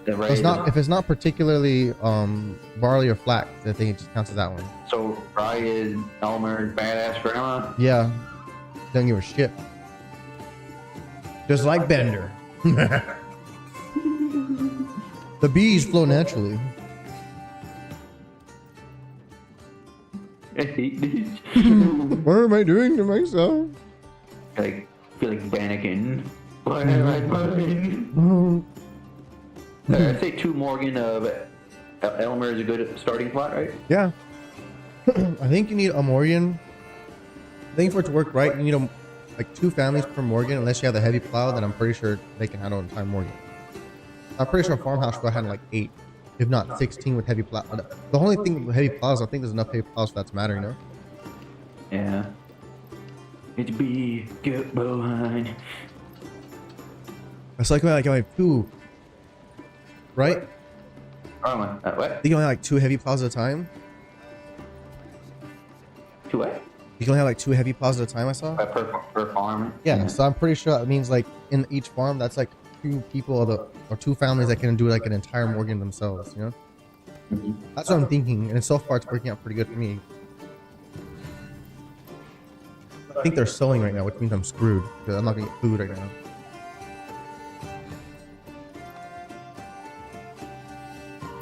S3: The
S2: So it's not, if it's not particularly barley or flax, I think it just counts as that one.
S3: So rye is Elmer's badass grandma?
S2: Yeah. Don't give a shit. Just like Bender. The bees flow naturally.
S3: I hate this.
S2: What am I doing to myself?
S3: Like, feel like Bannikin. What am I doing? I'd say 2 Morgan of Elmer is a good starting plot, right?
S2: Yeah. I think you need a Morgan. I think for it to work right, you need like 2 families per Morgan, unless you have the heavy plow, then I'm pretty sure they can handle an entire Morgan. I'm pretty sure a farmhouse will handle like 8, if not 16 with heavy plow. The only thing with heavy plows, I think there's enough heavy plows for that to matter, you know?
S3: Yeah. It's be get behind.
S2: It's like I have 2, right?
S3: Oh my, what?
S2: I think you only have like 2 heavy plows at a time.
S3: 2 what?
S2: You can only have like 2 heavy plows at a time, I saw.
S3: Per farm?
S2: Yeah, so I'm pretty sure that means like in each farm, that's like 2 people or 2 families that can do like an entire Morgan themselves, you know?
S3: Mhm.
S2: That's what I'm thinking, and so far it's working out pretty good for me. I think they're sewing right now, which means I'm screwed because I'm not gonna get food right now.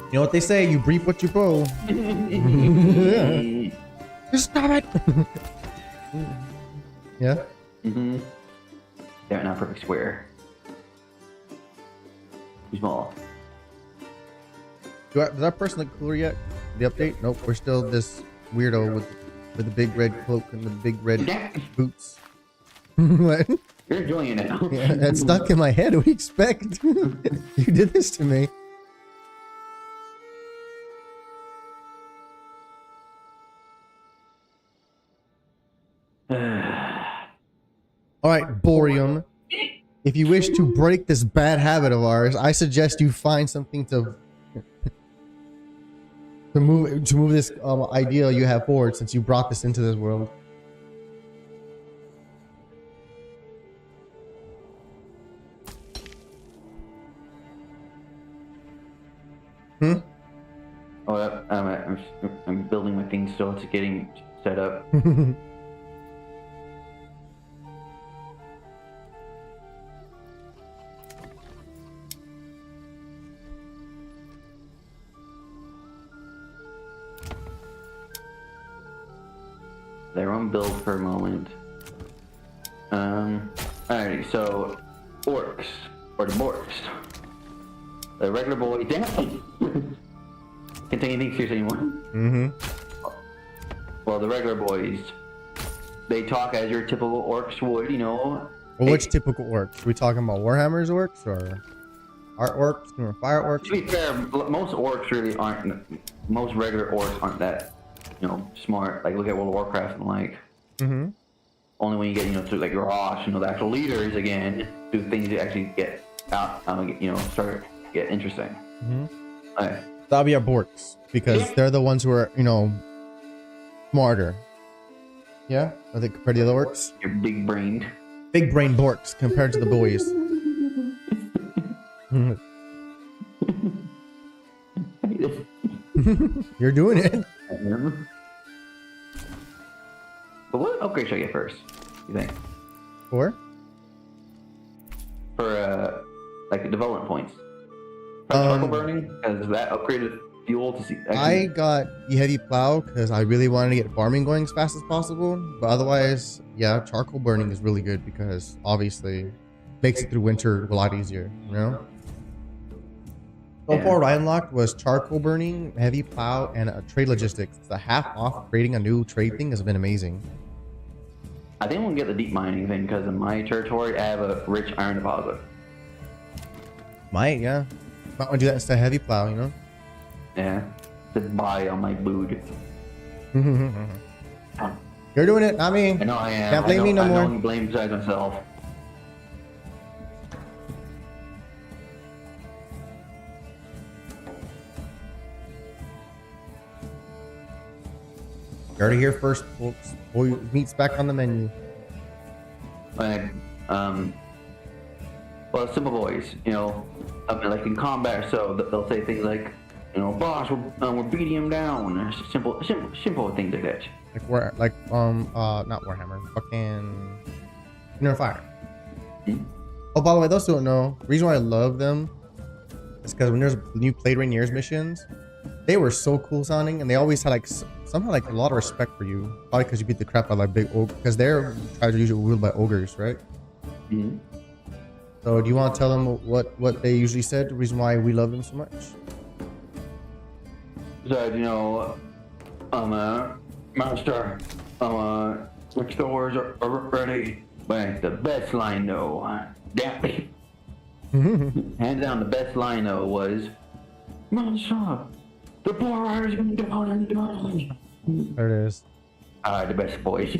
S2: You know what they say? You reap what you sow. Just stop it. Yeah.
S3: Mm-hmm. They're not perfect square. Too small.
S2: Does that person look cooler yet? The update? Nope. We're still this weirdo with the big red cloak and the big red boots. What?
S3: You're enjoying it now.
S2: Yeah, that's stuck in my head. What do you expect? You did this to me. All right, Borium. If you wish to break this bad habit of ours, I suggest you find something to move this ideal you have forward, since you brought this into this world.
S3: Oh, I'm building my thing still. It's getting set up. Their own build for a moment. Alrighty, so orcs or the borks. The regular boy. Damn. Can't take anything serious anymore.
S2: Mm-hmm.
S3: Well, the regular boys, they talk as your typical orcs would, you know.
S2: Well, which typical orcs? Are we talking about Warhammer's orcs or our orcs or fire orcs?
S3: To be fair, most orcs really aren't. Most regular orcs aren't that, you know, smart. Like look at World of Warcraft and like.
S2: Mm-hmm.
S3: Only when you get, you know, to like Rosh, you know, the actual leaders again, do things that actually get out, you know, start get interesting.
S2: Mm-hmm.
S3: Alright.
S2: That'll be our borks, because they're the ones who are, you know, smarter. Yeah, I think compared to the other orcs.
S3: You're big brained.
S2: Big brain borks compared to the boys. You're doing it.
S3: But what upgrade should I get first, you think?
S2: For
S3: like development points. Charcoal burning, because that upgraded fuel to see.
S2: I got the heavy plow because I really wanted to get farming going as fast as possible. But otherwise, yeah, charcoal burning is really good because obviously makes it through winter a lot easier, you know? So far, what I unlocked was charcoal burning, heavy plow, and trade logistics. The half off creating a new trade thing has been amazing.
S3: I think we'll get the deep mining thing because in my territory I have a rich iron deposit.
S2: Might, yeah. Might want to do that instead of heavy plow, you know?
S3: Yeah. Just buy on my boot.
S2: You're doing it, not me.
S3: I know I am.
S2: Can't blame me no more.
S3: I don't blame besides myself.
S2: You heard it here first, folks. Boy, meat's back on the menu.
S3: Like, well, simple boys, you know, like in combat, so they'll say things like, you know, boss, we're beating him down. Simple things like that.
S2: Not Warhammer, fucking Inner Fire. Oh, by the way, those who don't know, the reason why I love them is because when there's new Blade Rainiers missions, they were so cool sounding, and they always had like somehow like a lot of respect for you. Probably because you beat the crap out of like big ogre, because they're usually ruled by ogres, right?
S3: Mm-hmm.
S2: So do you want to tell them what they usually said? The reason why we love them so much?
S3: So, you know, Master, which doors are ready? But the best line though, damn. Hands down, the best line though was, Master, the poor rider's been down and down.
S2: There it is.
S3: The best voice.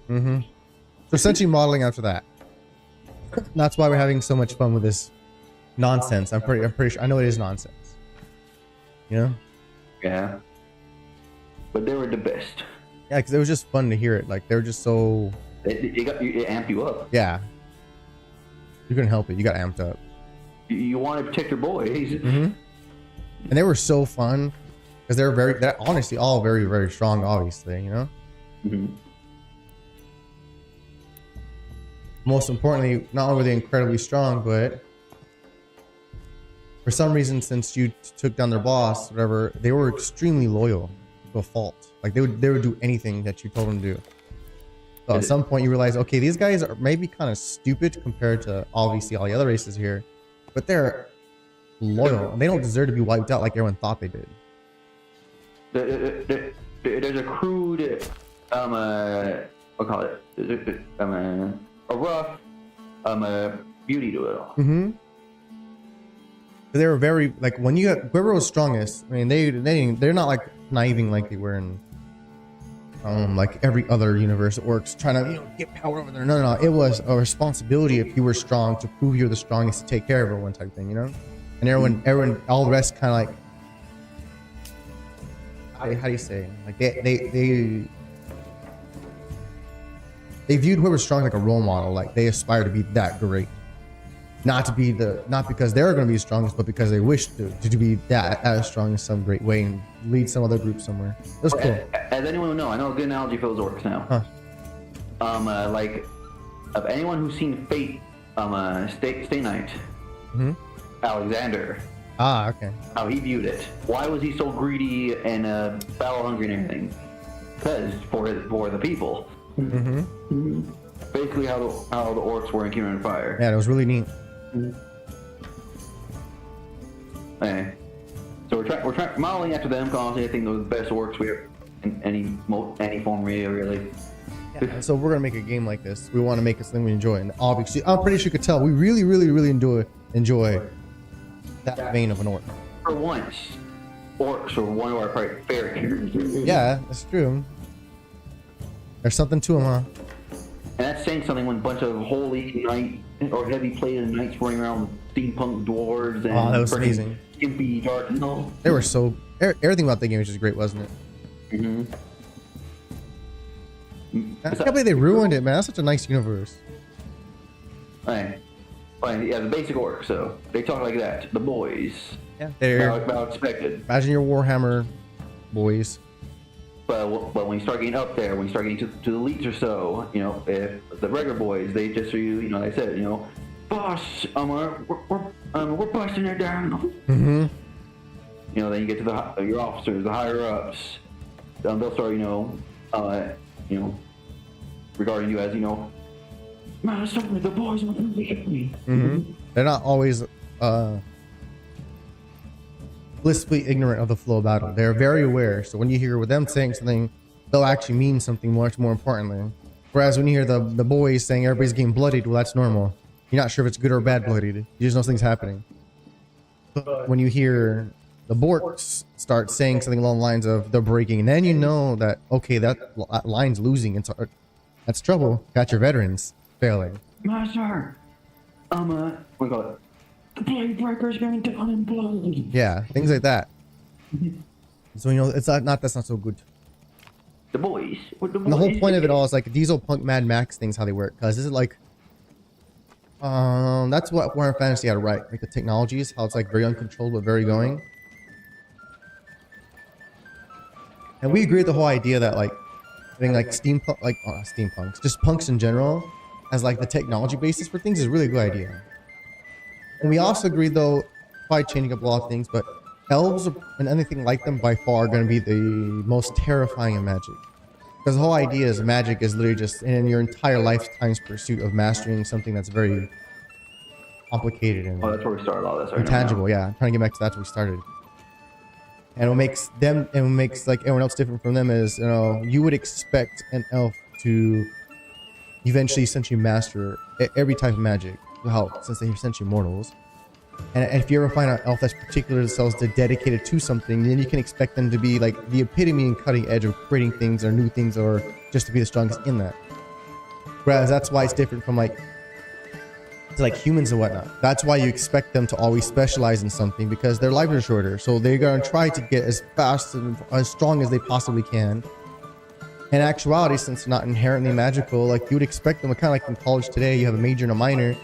S2: Mm-hmm. So essentially modeling after that. That's why we're having so much fun with this nonsense. I'm pretty sure. I know it is nonsense. You know?
S3: Yeah. But they were the best.
S2: Yeah, because it was just fun to hear it. Like they were just so.
S3: It amped you up.
S2: Yeah. You couldn't help it. You got amped up.
S3: You want to protect your boys.
S2: Mm-hmm. And they were so fun because they're honestly all very, very strong. Obviously, you know.
S3: Mm-hmm.
S2: most importantly, not only were they incredibly strong, but for some reason, since you took down their boss, whatever, they were extremely loyal to a fault. Like they would do anything that you told them to do. So at some point you realize, okay, these guys are maybe kind of stupid compared to obviously all the other races here, but they're loyal and they don't deserve to be wiped out like everyone thought they did.
S3: There's a crude, what call it? A rough, beauty to it all.
S2: Mm-hmm. They were very like when you got whoever was strongest. I mean, they're not like naiving like they were in like every other universe orcs trying to get power over there. No, it was a responsibility if you were strong to prove you're the strongest to take care of everyone type thing, And everyone, all the rest kind of like, how do you say? Like they viewed whoever's strong like a role model. Like they aspire to be that great, not because they're going to be the strongest, but because they wish to be that as strong in some great way and lead some other group somewhere. That's cool.
S3: As anyone would know, I know a good analogy for those orcs now.
S2: Huh.
S3: Like of anyone who's seen Fate, Stay Night, Alexander.
S2: Ah, okay.
S3: How he viewed it. Why was he so greedy and battle hungry and everything? Because for the people. Basically, how the orcs were in Kingdom of Fire.
S2: Yeah, it was really neat.
S3: Okay. So we're trying modeling after them. Because I think those are the best orcs we have in any form really.
S2: Yeah, so we're gonna make a game like this. We want to make it something we enjoy, and obviously, I'm pretty sure you could tell we really enjoy that vein of an orc.
S3: For once, orcs are one of our favorite characters.
S2: Yeah, that's true. There's something to them, huh?
S3: And that's saying something when a bunch of holy knight or heavy plated knights running around with steampunk dwarves and
S2: that was amazing.
S3: Skimpy dark. No,
S2: they were so everything about the game was just great, wasn't it? I can't believe they ruined it, man. That's such a nice universe.
S3: Right. Yeah, the basic orcs, so they talk like that. The boys.
S2: Yeah, they're
S3: about expected.
S2: Imagine your Warhammer boys.
S3: But when you start getting up there, when you start getting to the elites or so, if the regular boys, they just are you, they said, boss, we're busting it down. Then you get to your officers, the higher ups. They'll start, regarding you as, Master, the boys want to leave me.
S2: They're not always blissfully ignorant of the flow of battle. They're very aware. So when you hear with them saying something, they'll actually mean something much more importantly. Whereas when you hear the boys saying everybody's getting bloodied, well, that's normal. You're not sure if it's good or bad bloodied. You just know things happening. But when you hear the Borks start saying something along the lines of they're breaking, and then you know that, okay, that line's losing. That's trouble. Got your veterans failing.
S3: Master, what do you call it? The blade breaker's going down in blood.
S2: Yeah, things like that. So it's not that's not so good.
S3: The boys.
S2: And the whole point of it all is like Diesel Punk Mad Max things, how they work. Because this is like, that's what Warhammer Fantasy had right. Like the technologies, how it's like very uncontrolled but very going. And we agree with the whole idea that like having like steampunk, like steampunks, just punks in general, as like the technology basis for things is a really good idea. And we also agree, though, probably changing up a lot of things, but elves and anything like them by far are going to be the most terrifying in magic. Because the whole idea is magic is literally just in your entire lifetime's pursuit of mastering something that's very complicated and
S3: that's where we started all this.
S2: intangible. Yeah, I'm trying to get back to that's where we started. And what makes them and what makes like everyone else different from them is, you would expect an elf to eventually essentially master every type of magic. Since they're essentially mortals, and if you ever find an elf that's particular themselves to dedicated to something, then you can expect them to be like the epitome and cutting edge of creating things or new things, or just to be the strongest in that. Whereas that's why it's different from like humans and whatnot. That's why you expect them to always specialize in something, because their lives are shorter, so they're gonna try to get as fast and as strong as they possibly can. In actuality, since they're not inherently magical, like you would expect them, kind of like in college today, you have a major and a minor.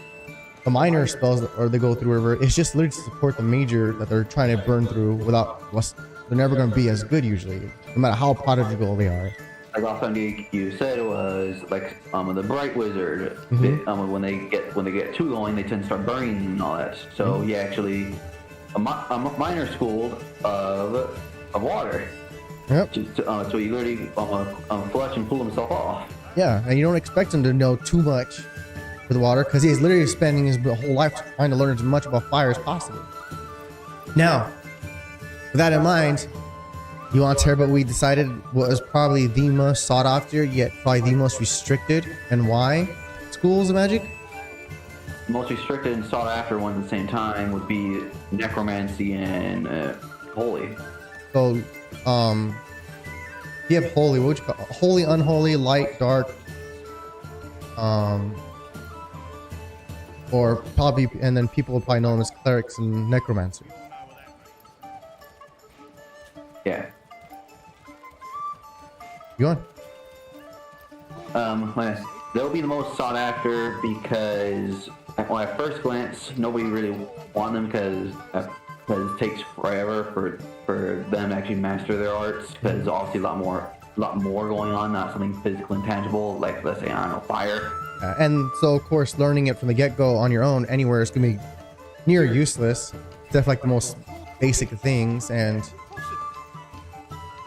S2: The minor spells, or they go through whatever, it's just literally to support the major that they're trying to burn through without, they're never going to be as good usually, no matter how prodigal they are.
S3: like last time you said was like the bright wizard. When they get too going, they tend to start burning and all that. So he actually a minor school of water.
S2: Yep.
S3: So he literally flush and pull himself off.
S2: Yeah, and you don't expect him to know too much with water because he's literally spending his whole life trying to learn as much about fire as possible. Now, with that in mind, you want to hear what we decided was probably the most sought after, yet probably the most restricted, and why schools of magic?
S3: The most restricted and sought after one at the same time would be necromancy and holy.
S2: So, you have holy, what would you call it? Holy, unholy, light, dark, or probably, and then people would probably know them as clerics and necromancers.
S3: Yeah.
S2: You on?
S3: They'll be the most sought after because at first glance, nobody really want them because it takes forever for them to actually master their arts. Because obviously a lot more going on, not something physical and tangible like, let's say, I don't know, fire.
S2: And so of course, learning it from the get-go on your own anywhere is gonna be near useless. Except like the most basic of things, and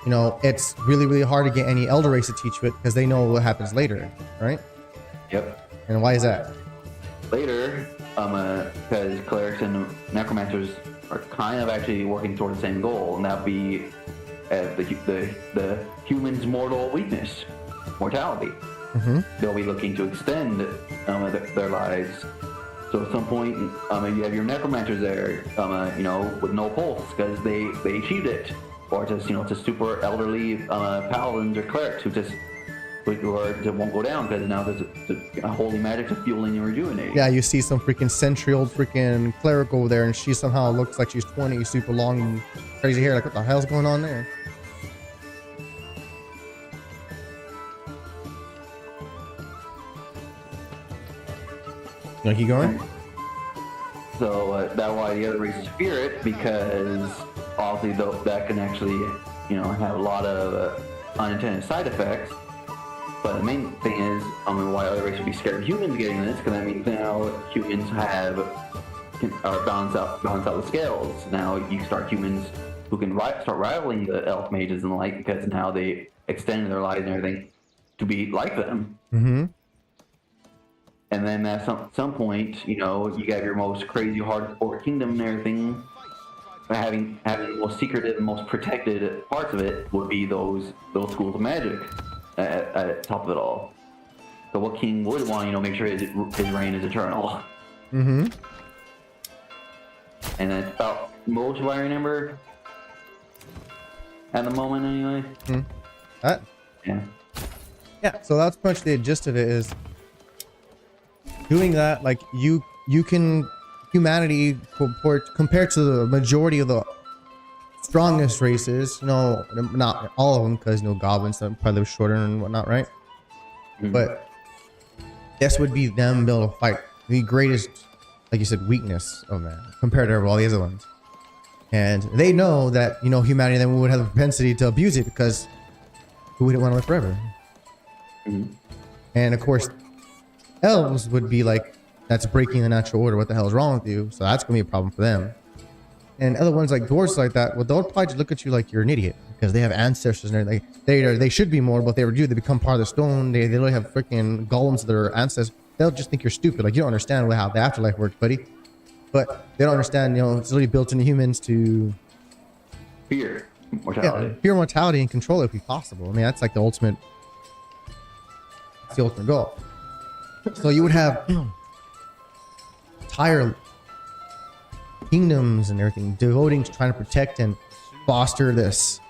S2: you know, it's really hard to get any elder race to teach you it because they know what happens later, right?
S3: Yep.
S2: And why is that?
S3: Later, because clerics and necromancers are kind of actually working toward the same goal, and that'd be the human's mortal weakness, mortality. They'll be looking to extend their lives. So at some point, you have your necromancers there, with no pulse because they achieved it, or just to super elderly paladins or clerics who won't go down because now there's a holy magic to fueling and rejuvenating.
S2: Yeah, you see some freaking century-old freaking cleric over there, and she somehow looks like she's 20, super long and crazy hair. Like, what the hell's going on there? You want to keep going?
S3: So that's why the other races fear it, because obviously that can actually, have a lot of unintended side effects. But the main thing is, why other races would be scared of humans getting this, because that means now humans are balance out the scales. Now you start humans who can start rivaling the elf mages and the like, because now they extend their lives and everything to be like them. And then at some point, you got your most crazy hardcore kingdom and everything. Having the most secretive and most protected parts of it would be those schools of magic at the top of it all. So what king would want, make sure his reign is eternal. And that's about most of what I remember at the moment, anyway.
S2: Yeah. So that's pretty much the gist of it. Is doing that, like you can humanity compared to the majority of the strongest races, not all of them, because goblins that probably live shorter and whatnot, right? But this would be them being able to fight the greatest, like you said, weakness of man compared to all the other ones. And they know that humanity then would have the propensity to abuse it, because who wouldn't want to live forever? And of course, elves would be like, that's breaking the natural order. What the hell is wrong with you? So that's gonna be a problem for them. And other ones like dwarves like that, well, they'll probably just look at you like you're an idiot because they have ancestors and everything. They should be more, but they do. They become part of the stone. They literally have freaking golems of their ancestors. They'll just think you're stupid. Like, you don't understand how the afterlife works, buddy. But they don't understand. It's literally built into humans to
S3: fear mortality.
S2: Yeah, fear mortality and control it if possible. I mean, that's like the ultimate. That's the ultimate goal. So you would have entire kingdoms and everything devoting to trying to protect and foster this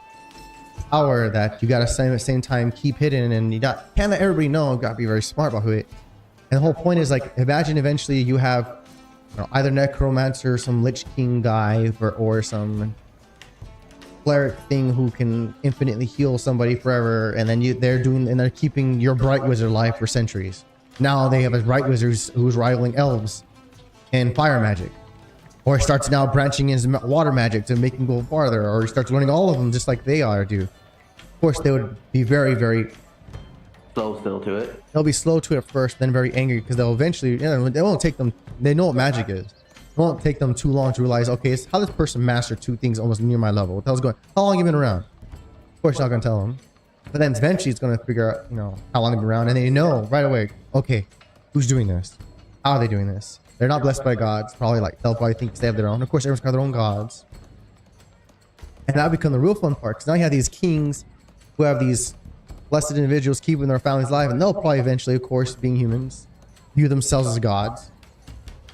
S2: power that you got to at the same time keep hidden, and you can't let everybody know. You got to be very smart about who it. And the whole point is, like, imagine eventually you have either necromancer, some lich king guy, or some cleric thing who can infinitely heal somebody forever, and then they're keeping your bright wizard alive for centuries. Now they have a bright wizard who's rivaling elves in fire magic, or starts now branching into water magic to make him go farther, or he starts learning all of them just like they do. Of course, they would be very, very
S3: slow still to it.
S2: They'll be slow to it first, then very angry because they'll eventually, you know, they won't take them. They know what magic is. It won't take them too long to realize, okay, it's how this person mastered 2 things almost near my level. What the hell's going? How long you been around? Of course, you're not gonna tell them. But then eventually, it's gonna figure out, you know, how long they've been around, and they know right away. Okay, who's doing this? How are they doing this? They're not blessed by gods. Probably like they'll probably think they have their own. Of course, everyone's got their own gods. And that become the real fun part. Because now you have these kings who have these blessed individuals keeping their families alive, and they'll probably eventually, of course, being humans, view themselves as gods.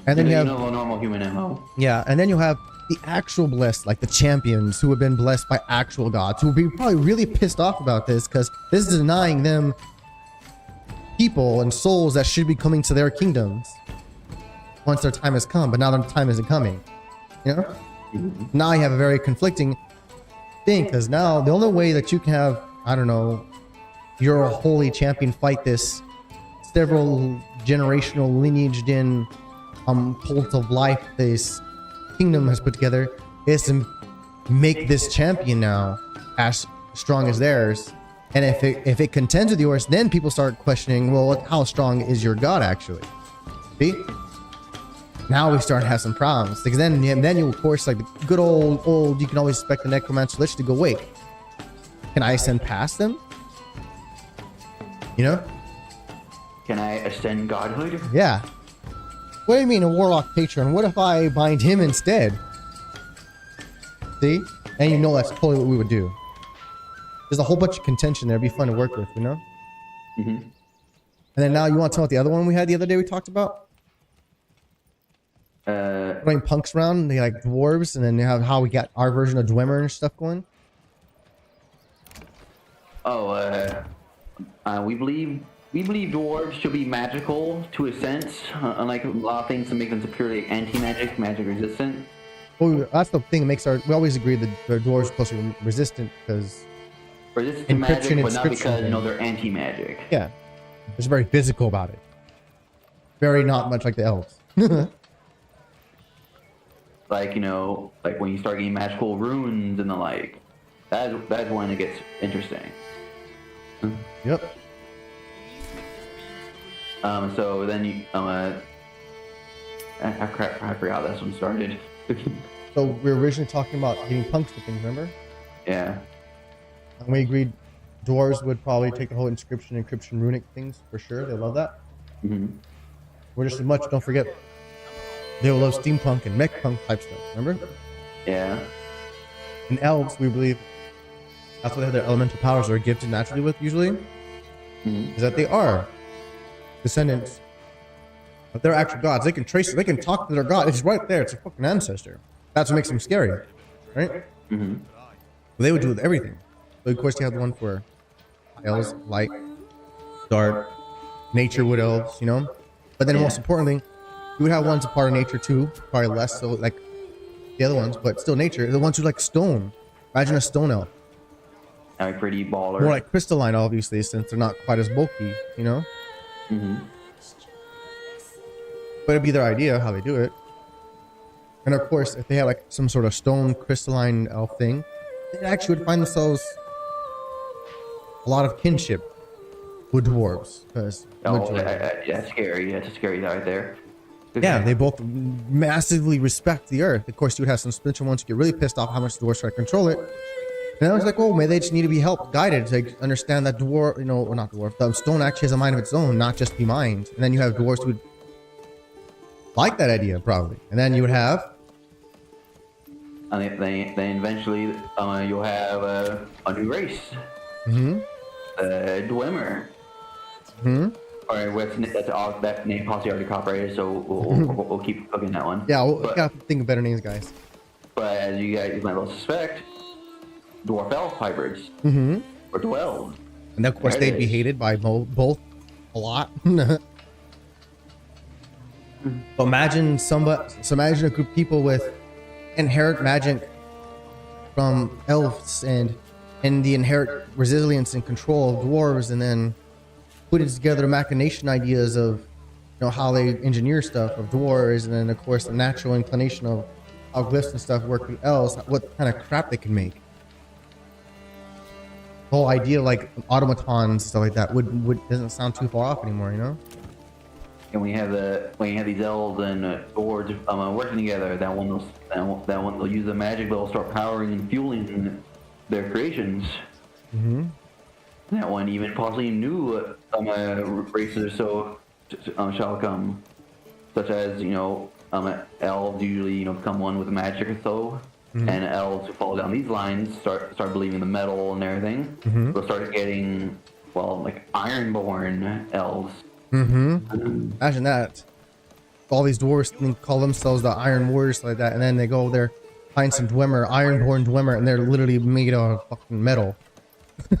S2: And then you have
S3: a normal human MO.
S2: yeah, and then you'll have the actual blessed, like the champions who have been blessed by actual gods, who will be probably really pissed off about this because this is denying them people and souls that should be coming to their kingdoms once their time has come, but now their time isn't coming. You know? Now you have a very conflicting thing because now the only way that you can have, I don't know, your holy champion fight this several generational lineaged in cult of life this kingdom has put together is to make this champion now as strong as theirs. And if it contends with yours, then people start questioning, well, how strong is your god actually? See? Now we start to have some problems because then you of course, like the good old you can always expect the necromancer lich to go, wait, can I ascend past them? You know?
S3: Can I ascend godhood?
S2: Yeah. What do you mean a warlock patron? What if I bind him instead? See? And you know that's totally what we would do. There's a whole bunch of contention there. It'd be fun to work with, you know?
S3: Mm-hmm.
S2: And then now you want to tell about the other one we had the other day we talked about? Running punks around, they like dwarves, and then you have how we got our version of Dwemer and stuff going.
S3: We believe dwarves should be magical to a sense, unlike a lot of things that make them purely anti-magic, magic resistant.
S2: Well, that's the thing that makes we always agree that the dwarves are supposed to be resistant because
S3: resistant to magic, but not because they're anti-magic.
S2: Yeah, it's very physical about it. Very not much like the elves.
S3: Like, you know, like when you start getting magical runes and the like, that's when it gets interesting.
S2: Yep.
S3: So then you, I forgot how this one started.
S2: So we were originally talking about getting punks to things, remember?
S3: Yeah.
S2: And we agreed dwarves would probably take the whole encryption runic things for sure. They love that.
S3: Mm-hmm.
S2: We're just as much, don't forget, they will love steampunk and mech punk type stuff, remember?
S3: Yeah.
S2: And elves, we believe, that's what they have their elemental powers are gifted naturally with usually, is that they are descendants of their actual gods. They can trace it, they can talk to their god. It's right there, it's a fucking ancestor. That's what makes them scary, right?
S3: Mm-hmm.
S2: Well, they would do with everything. So of course you have the one for elves, light, dark, nature wood elves, you know? But then most importantly, you would have ones a part of nature too, probably less so like the other ones, but still nature. The ones who like stone. Imagine a stone elf.
S3: Like pretty baller.
S2: More like crystalline, obviously, since they're not quite as bulky, you know?
S3: Mm-hmm.
S2: But it'd be their idea how they do it. And of course, if they had like some sort of stone crystalline elf thing, they actually would find themselves a lot of kinship with dwarves. Because
S3: that's scary. That's a scary right there.
S2: yeah, they both massively respect the earth. Of course, you would have some spiritual ones who get really pissed off how much the dwarves try to control it. And I was like, oh, maybe they just need to be helped, guided to understand that dwarf, you know, or not dwarf, the stone actually has a mind of its own, not just be mind. And then you have dwarves who would like that idea, probably. And then you would have...
S3: And then eventually you'll have a new race.
S2: Mm-hmm.
S3: Dwemer.
S2: Mm-hmm.
S3: Alright, that name policy already copyrighted, so we'll keep cooking that one.
S2: Yeah, we gotta think of better names, guys.
S3: But as you guys might well suspect, dwarf elf hybrids.
S2: Mm-hmm.
S3: Or dwell.
S2: And of course, they'd be hated by both a lot. But imagine imagine a group of people with inherent magic from elves and the inherent resilience and control of dwarves, and then putting together machination ideas of, you know, how they engineer stuff of dwarves, and then of course the natural inclination of how glyphs and stuff work with elves, what kind of crap they can make. whole idea like automatons, stuff like that, would doesn't sound too far off anymore, you know?
S3: And when you have these elves and lords working together, that one they'll use the magic, they'll start powering and fueling their creations.
S2: Mm-hmm.
S3: That one even possibly new races or so shall come, such as elves usually become one with magic or so, and elves who follow down these lines start believing the metal and everything. They'll start getting like ironborn elves.
S2: Imagine that. All these dwarves call themselves the Iron Warriors like that, and then they go there, find some Dwemer, Ironborn Dwemer, and they're literally made of fucking metal.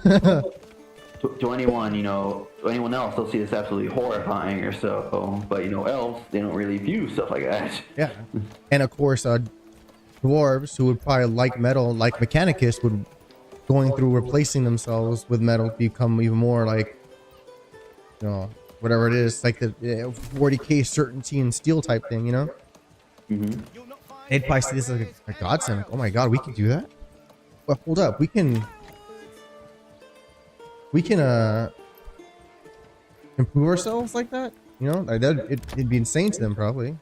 S3: To anyone else, they'll see this absolutely horrifying or so. But elves, they don't really view stuff like that.
S2: Yeah. And of course, dwarves who would probably like metal, like Mechanicus, would going through replacing themselves with metal become even more like, whatever it is, like the 40k certainty and steel type thing, They'd probably see this as like a godsend. Oh my god, we can do that? But hold up, we can improve ourselves like that? Like that, it'd be insane to them probably.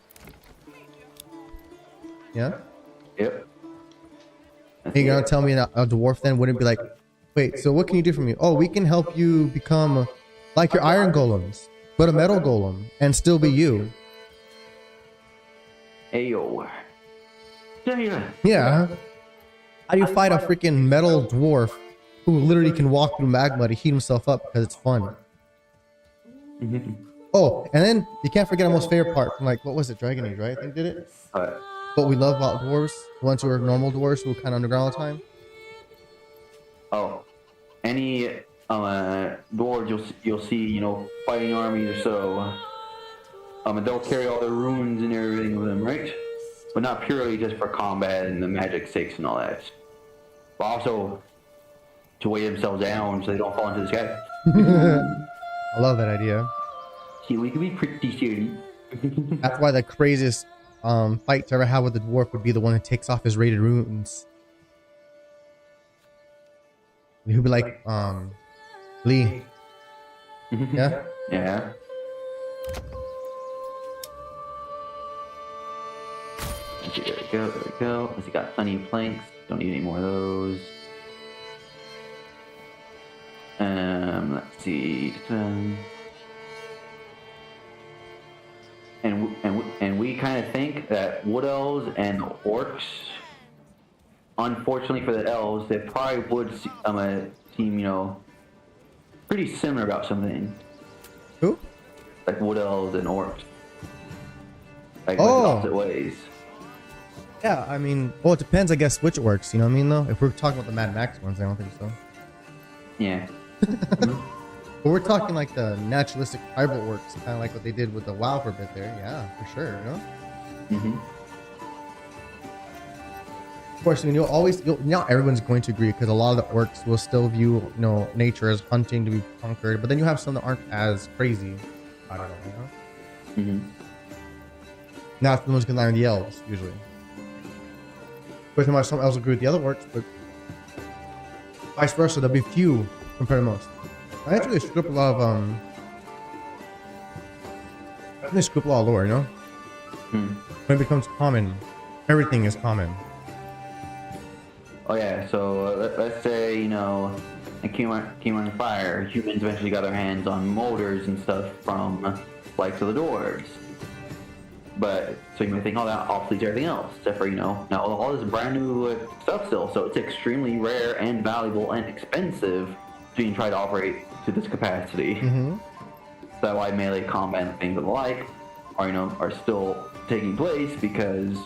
S2: Yeah?
S3: Yep.
S2: Hey, you're gonna tell me a dwarf then wouldn't be like, wait, so what can you do for me? Oh, we can help you become like your iron golems, but a metal golem, and still be you.
S3: Ayo.
S2: Yeah. How do you fight a freaking metal dwarf who literally can walk through magma to heat himself up because it's fun? Oh, and then you can't forget our most favorite part from what was it, Dragon Age, right? I think did it. What we love about dwarves, the ones who are normal dwarves who are kind of underground all the time.
S3: Oh, any dwarves you'll see, fighting armies or so. And they'll carry all their runes and everything with them, right? But not purely just for combat and the magic stakes and all that. But also to weigh themselves down so they don't fall into the sky.
S2: I love that idea.
S3: See, we can be pretty sturdy.
S2: That's why the craziest fight to ever have with the dwarf would be the one who takes off his rated runes. He'd be like, Lee. Yeah?
S3: Yeah. There we go. Let's see, got plenty of planks. Don't need any more of those. Let's see. And we kind of think that wood elves and orcs, unfortunately for the elves, they probably would seem, pretty similar about something.
S2: Who?
S3: Like wood elves and orcs. Like
S2: Oh.
S3: opposite ways.
S2: Yeah, I mean, well, it depends, I guess, which orcs, you know what I mean, though? If we're talking about the Mad Max ones, I don't think so.
S3: Yeah.
S2: But we're talking like the naturalistic tribal orcs, kind of like what they did with the WoW for a bit there. Yeah, for sure, Of course, I mean, not everyone's going to agree because a lot of the orcs will still view, nature as hunting to be conquered, but then you have some that aren't as crazy. I don't know, Now, the ones can learn the elves, usually. Pretty much some elves agree with the other orcs, but vice versa, there'll be few compared to most. I actually screw up a lot of, I think they screw up a lot of lore, When it becomes common, everything is common.
S3: Oh yeah, so let's say, in Kingdom Hearts Fire, humans eventually got their hands on motors and stuff from likes of the dwarves. But, so you may think, that obsoletes everything else, except for, now all this brand new stuff still, so it's extremely rare and valuable and expensive to even try to operate to this capacity. So that's why melee combat and things of the like are still taking place, because,